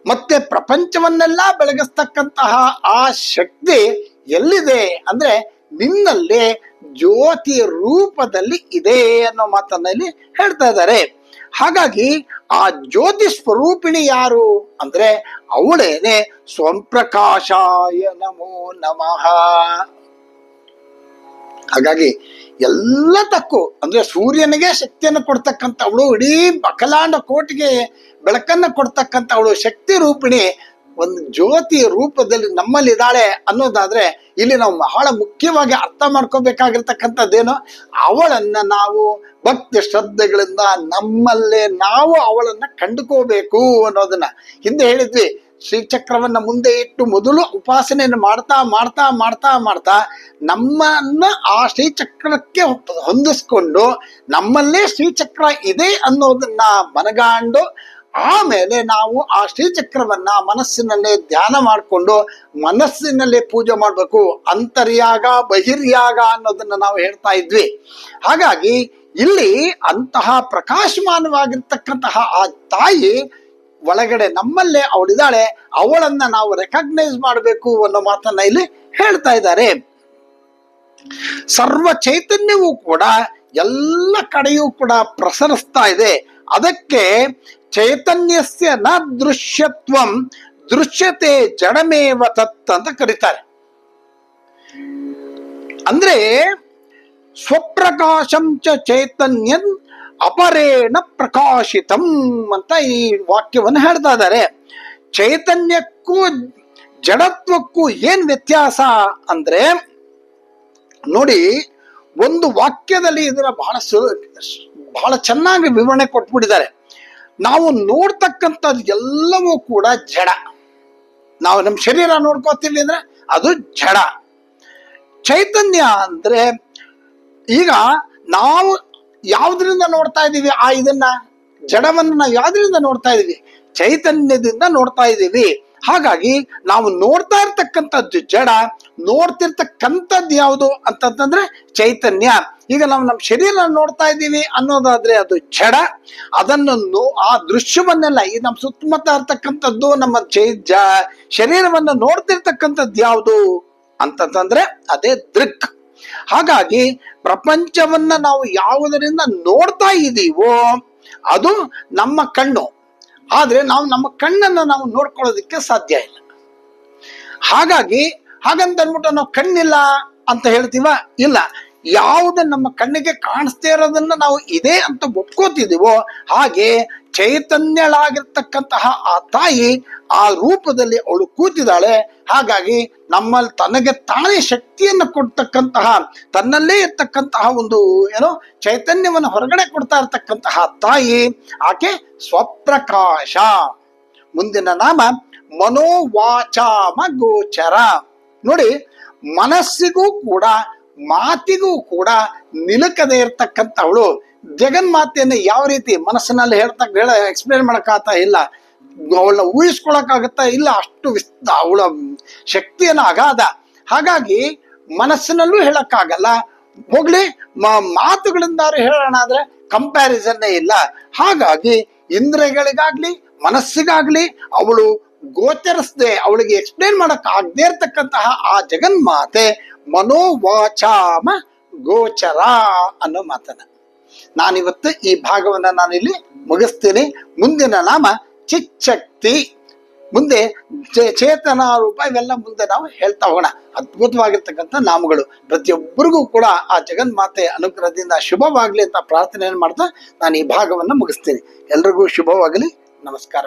ಮತ್ತೆ ಪ್ರಪಂಚವನ್ನೆಲ್ಲ ಬೆಳಗಿಸ್ತಕ್ಕಂತಹ ಆ ಶಕ್ತಿ ಎಲ್ಲಿದೆ ಅಂದ್ರೆ ನಿನ್ನಲ್ಲೇ ಜ್ಯೋತಿಯ ರೂಪದಲ್ಲಿ ಇದೆ ಅನ್ನೋ ಮಾತನ್ನ ಇಲ್ಲಿ ಹೇಳ್ತಾ ಇದ್ದಾರೆ. ಹಾಗಾಗಿ ಆ ಜ್ಯೋತಿ ಸ್ವರೂಪಿಣಿ ಯಾರು ಅಂದ್ರೆ ಅವಳೇನೆ ಸ್ವಪ್ರಕಾಶಾಯ ನಮೋ ನಮಃ. ಹಾಗಾಗಿ ಎಲ್ಲದಕ್ಕೂ ಅಂದ್ರೆ ಸೂರ್ಯನಿಗೆ ಶಕ್ತಿಯನ್ನು ಕೊಡ್ತಕ್ಕಂಥ ಅವಳು, ಇಡೀ ಅಖಿಲಾಂಡ ಕೋಟಿಗೆ ಬೆಳಕನ್ನು ಕೊಡ್ತಕ್ಕಂಥ ಅವಳು ಶಕ್ತಿ ರೂಪಿಣಿ ಒಂದು ಜ್ಯೋತಿಯ ರೂಪದಲ್ಲಿ ನಮ್ಮಲ್ಲಿದ್ದಾಳೆ ಅನ್ನೋದಾದ್ರೆ ಇಲ್ಲಿ ನಾವು ಬಹಳ ಮುಖ್ಯವಾಗಿ ಅರ್ಥ ಮಾಡ್ಕೋಬೇಕಾಗಿರ್ತಕ್ಕಂಥದ್ದೇನು, ಅವಳನ್ನ ನಾವು ಭಕ್ತಿ ಶ್ರದ್ಧೆಗಳಿಂದ ನಮ್ಮಲ್ಲೇ ನಾವು ಅವಳನ್ನ ಕಂಡುಕೋಬೇಕು ಅನ್ನೋದನ್ನ ಹಿಂದೆ ಹೇಳಿದ್ವಿ. ಶ್ರೀಚಕ್ರವನ್ನ ಮುಂದೆ ಇಟ್ಟು ಮೊದಲು ಉಪಾಸನೆಯನ್ನು ಮಾಡ್ತಾ ಮಾಡ್ತಾ ಮಾಡ್ತಾ ಮಾಡ್ತಾ ನಮ್ಮನ್ನ ಆ ಶ್ರೀಚಕ್ರಕ್ಕೆ ಹೊಂದಿಸ್ಕೊಂಡು ನಮ್ಮಲ್ಲೇ ಶ್ರೀಚಕ್ರ ಇದೆ ಅನ್ನೋದನ್ನ ಮನಗಾಂಡು ಆಮೇಲೆ ನಾವು ಆ ಶ್ರೀಚಕ್ರವನ್ನ ಮನಸ್ಸಿನಲ್ಲೇ ಧ್ಯಾನ ಮಾಡಿಕೊಂಡು ಮನಸ್ಸಿನಲ್ಲೇ ಪೂಜೆ ಮಾಡಬೇಕು. ಅಂತರ್ಯಾಗ ಬಹಿರ್ಯಾಗ ಅನ್ನೋದನ್ನ ನಾವು ಹೇಳ್ತಾ ಇದ್ವಿ. ಹಾಗಾಗಿ ಇಲ್ಲಿ ಅಂತಹ ಪ್ರಕಾಶಮಾನವಾಗಿರ್ತಕ್ಕಂತಹ ಆ ತಾಯಿ ಒಳಗಡೆ ನಮ್ಮಲ್ಲೇ ಅವಳಿದ್ದಾಳೆ, ಅವಳನ್ನ ನಾವು ರೆಕಗ್ನೈಸ್ ಮಾಡಬೇಕು ಅನ್ನೋ ಮಾತನ್ನ ಇಲ್ಲಿ ಹೇಳ್ತಾ ಇದ್ದಾರೆ. ಸರ್ವ ಚೈತನ್ಯವೂ ಕೂಡ ಎಲ್ಲ ಕಡೆಯೂ ಕೂಡ ಪ್ರಸರಿಸ್ತಾ ಇದೆ. ಅದಕ್ಕೆ ಚೈತನ್ಯಸ್ಯ ನ ದೃಶ್ಯತ್ವಂ ದೃಶ್ಯತೆ ಜಡಮೇವ ತತ್ ಅಂತ ಕರೀತಾರೆ. ಅಂದ್ರೆ ಸ್ವಪ್ರಕಾಶಂ ಚ ಚೈತನ್ಯನ್ ಅಪರೇಣ ಪ್ರಕಾಶಿತಂ ಅಂತ ಈ ವಾಕ್ಯವನ್ನು ಹೇಳ್ತಾ ಇದ್ದಾರೆ. ಚೈತನ್ಯಕ್ಕೂ ಜಡತ್ವಕ್ಕೂ ಏನ್ ವ್ಯತ್ಯಾಸ ಅಂದ್ರೆ ನೋಡಿ, ಒಂದು ವಾಕ್ಯದಲ್ಲಿ ಇದರ ಬಹಳ ಚೆನ್ನಾಗಿ ವಿವರಣೆ ಕೊಟ್ಬಿಟ್ಟಿದ್ದಾರೆ. ನಾವು ನೋಡ್ತಕ್ಕಂಥದ್ದು ಎಲ್ಲವೂ ಕೂಡ ಜಡ. ನಾವು ನಮ್ಮ ಶರೀರ ನೋಡ್ಕೋತೀವಿ ಅಂದ್ರೆ ಅದು ಜಡ. ಚೈತನ್ಯ ಅಂದ್ರೆ ಈಗ ನಾವು ಯಾವ್ದ್ರಿಂದ ನೋಡ್ತಾ ಇದೀವಿ, ಆ ಇದನ್ನ ಜಡವನ್ನು ನಾವು ಯಾವ್ದ್ರಿಂದ ನೋಡ್ತಾ ಇದೀವಿ, ಚೈತನ್ಯದಿಂದ ನೋಡ್ತಾ ಇದ್ದೀವಿ. ಹಾಗಾಗಿ ನಾವು ನೋಡ್ತಾ ಇರ್ತಕ್ಕಂಥದ್ದು ಜಡ, ನೋಡ್ತಿರ್ತಕ್ಕಂಥದ್ದು ಯಾವುದು ಅಂತಂದ್ರೆ ಚೈತನ್ಯ. ಈಗ ನಾವು ನಮ್ಮ ಶರೀರ ನೋಡ್ತಾ ಇದ್ದೀವಿ ಅನ್ನೋದಾದ್ರೆ ಅದು ಜಡ. ಅದನ್ನು ಆ ದೃಶ್ಯವನ್ನೆಲ್ಲ ಈ ನಮ್ಮ ಸುತ್ತಮುತ್ತ ಇರ್ತಕ್ಕಂಥದ್ದು ನಮ್ಮ ಶರೀರವನ್ನು ನೋಡ್ತಿರ್ತಕ್ಕಂಥದ್ದು ಯಾವುದು ಅಂತಂದ್ರೆ ಅದೇ ದೃಕ್. ಹಾಗಾಗಿ ಪ್ರಪಂಚವನ್ನ ನಾವು ಯಾವುದರಿಂದ ನೋಡ್ತಾ ಇದ್ದೀವೋ ಅದು ನಮ್ಮ ಕಣ್ಣು. ಆದ್ರೆ ನಾವು ನಮ್ಮ ಕಣ್ಣನ್ನು ನಾವು ನೋಡ್ಕೊಳ್ಳೋದಕ್ಕೆ ಸಾಧ್ಯ ಇಲ್ಲ. ಹಾಗಂತ ಅಂದ್ಬಿಟ್ಟು ನಾವು ಕಣ್ಣಿಲ್ಲ ಅಂತ ಹೇಳ್ತೀವ? ಇಲ್ಲ. ಯಾವುದು ನಮ್ಮ ಕಣ್ಣಿಗೆ ಕಾಣಿಸ್ತಾ ಇರೋದನ್ನ ನಾವು ಇದೆ ಅಂತ ಒಪ್ಕೋತಿದೀವೋ ಹಾಗೆ ಚೈತನ್ಯಳಾಗಿರ್ತಕ್ಕಂತಹ ಆ ತಾಯಿ ಆ ರೂಪದಲ್ಲಿ ಅವಳು ಕೂತಿದ್ದಾಳೆ. ಹಾಗಾಗಿ ನಮ್ಮಲ್ಲಿ ತನಗೆ ತಾನೇ ಶಕ್ತಿಯನ್ನು ಕೊಡ್ತಕ್ಕಂತಹ, ತನ್ನಲ್ಲೇ ಇರ್ತಕ್ಕಂತಹ ಒಂದು ಚೈತನ್ಯವನ್ನು ಹೊರಗಡೆ ಕೊಡ್ತಾ ಇರ್ತಕ್ಕಂತಹ ತಾಯಿ ಆಕೆ ಸ್ವಪ್ರಕಾಶ. ಮುಂದಿನ ನಾಮ ಮನೋವಾಚಾಮ ಗೋಚರ. ನೋಡಿ, ಮನಸ್ಸಿಗೂ ಕೂಡ ಮಾತಿಗೂ ಕೂಡ ನಿಲುಕದೆ ಇರ್ತಕ್ಕಂಥವಳು. ಜಗನ್ಮಾತೆಯನ್ನು ಯಾವ ರೀತಿ ಮನಸ್ಸಿನಲ್ಲಿ ಎಕ್ಸ್ಪ್ಲೇನ್ ಮಾಡಕ್ಕಾಗ್ತಾ ಇಲ್ಲ, ಅವಳನ್ನ ಊಹಿಸ್ಕೊಳಕ್ಕಾಗತ್ತಾ ಇಲ್ಲ, ಅಷ್ಟು ಅವಳ ಶಕ್ತಿಯನ್ನು ಅಗಾಧ. ಹಾಗಾಗಿ ಮನಸ್ಸಿನಲ್ಲೂ ಹೇಳಕ್ಕಾಗಲ್ಲ. ಹೋಗ್ಲಿ ಮಾತುಗಳಿಂದಾರು ಹೇಳೋಣ ಆದ್ರೆ ಕಂಪ್ಯಾರಿಸನ್ನೇ ಇಲ್ಲ. ಹಾಗಾಗಿ ಇಂದ್ರಿಯಗಳಿಗಾಗ್ಲಿ ಮನಸ್ಸಿಗಾಗ್ಲಿ ಅವಳು ಗೋಚರಿಸದೆ, ಅವಳಿಗೆ ಎಕ್ಸ್ಪ್ಲೇನ್ ಮಾಡಕ್ ಆಗದೆ ಇರ್ತಕ್ಕಂತಹ ಆ ಜಗನ್ಮಾತೆ ಮನೋವಾಚಾಮ ಗೋಚರ ಅನ್ನೋ ಮಾತನ್ನ ನಾನಿವತ್ತು ಈ ಭಾಗವನ್ನ ನಾನಿಲ್ಲಿ ಮುಗಿಸ್ತೀನಿ. ಮುಂದಿನ ನಾಮ ಚಿಚ್ಚಕ್ತಿ, ಮುಂದೆ ಚೇತನ ರೂಪ, ಇವೆಲ್ಲ ಮುಂದೆ ನಾವು ಹೇಳ್ತಾ ಹೋಗೋಣ. ಅದ್ಭುತವಾಗಿರ್ತಕ್ಕಂಥ ನಾಮಗಳು. ಪ್ರತಿಯೊಬ್ಬರಿಗೂ ಕೂಡ ಆ ಜಗನ್ಮಾತೆ ಅನುಗ್ರಹದಿಂದ ಶುಭವಾಗ್ಲಿ ಅಂತ ಪ್ರಾರ್ಥನೆಯನ್ನು ಮಾಡ್ತಾ ನಾನು ಈ ಭಾಗವನ್ನ ಮುಗಿಸ್ತೀನಿ. ಎಲ್ರಿಗೂ ಶುಭವಾಗಲಿ. ನಮಸ್ಕಾರ.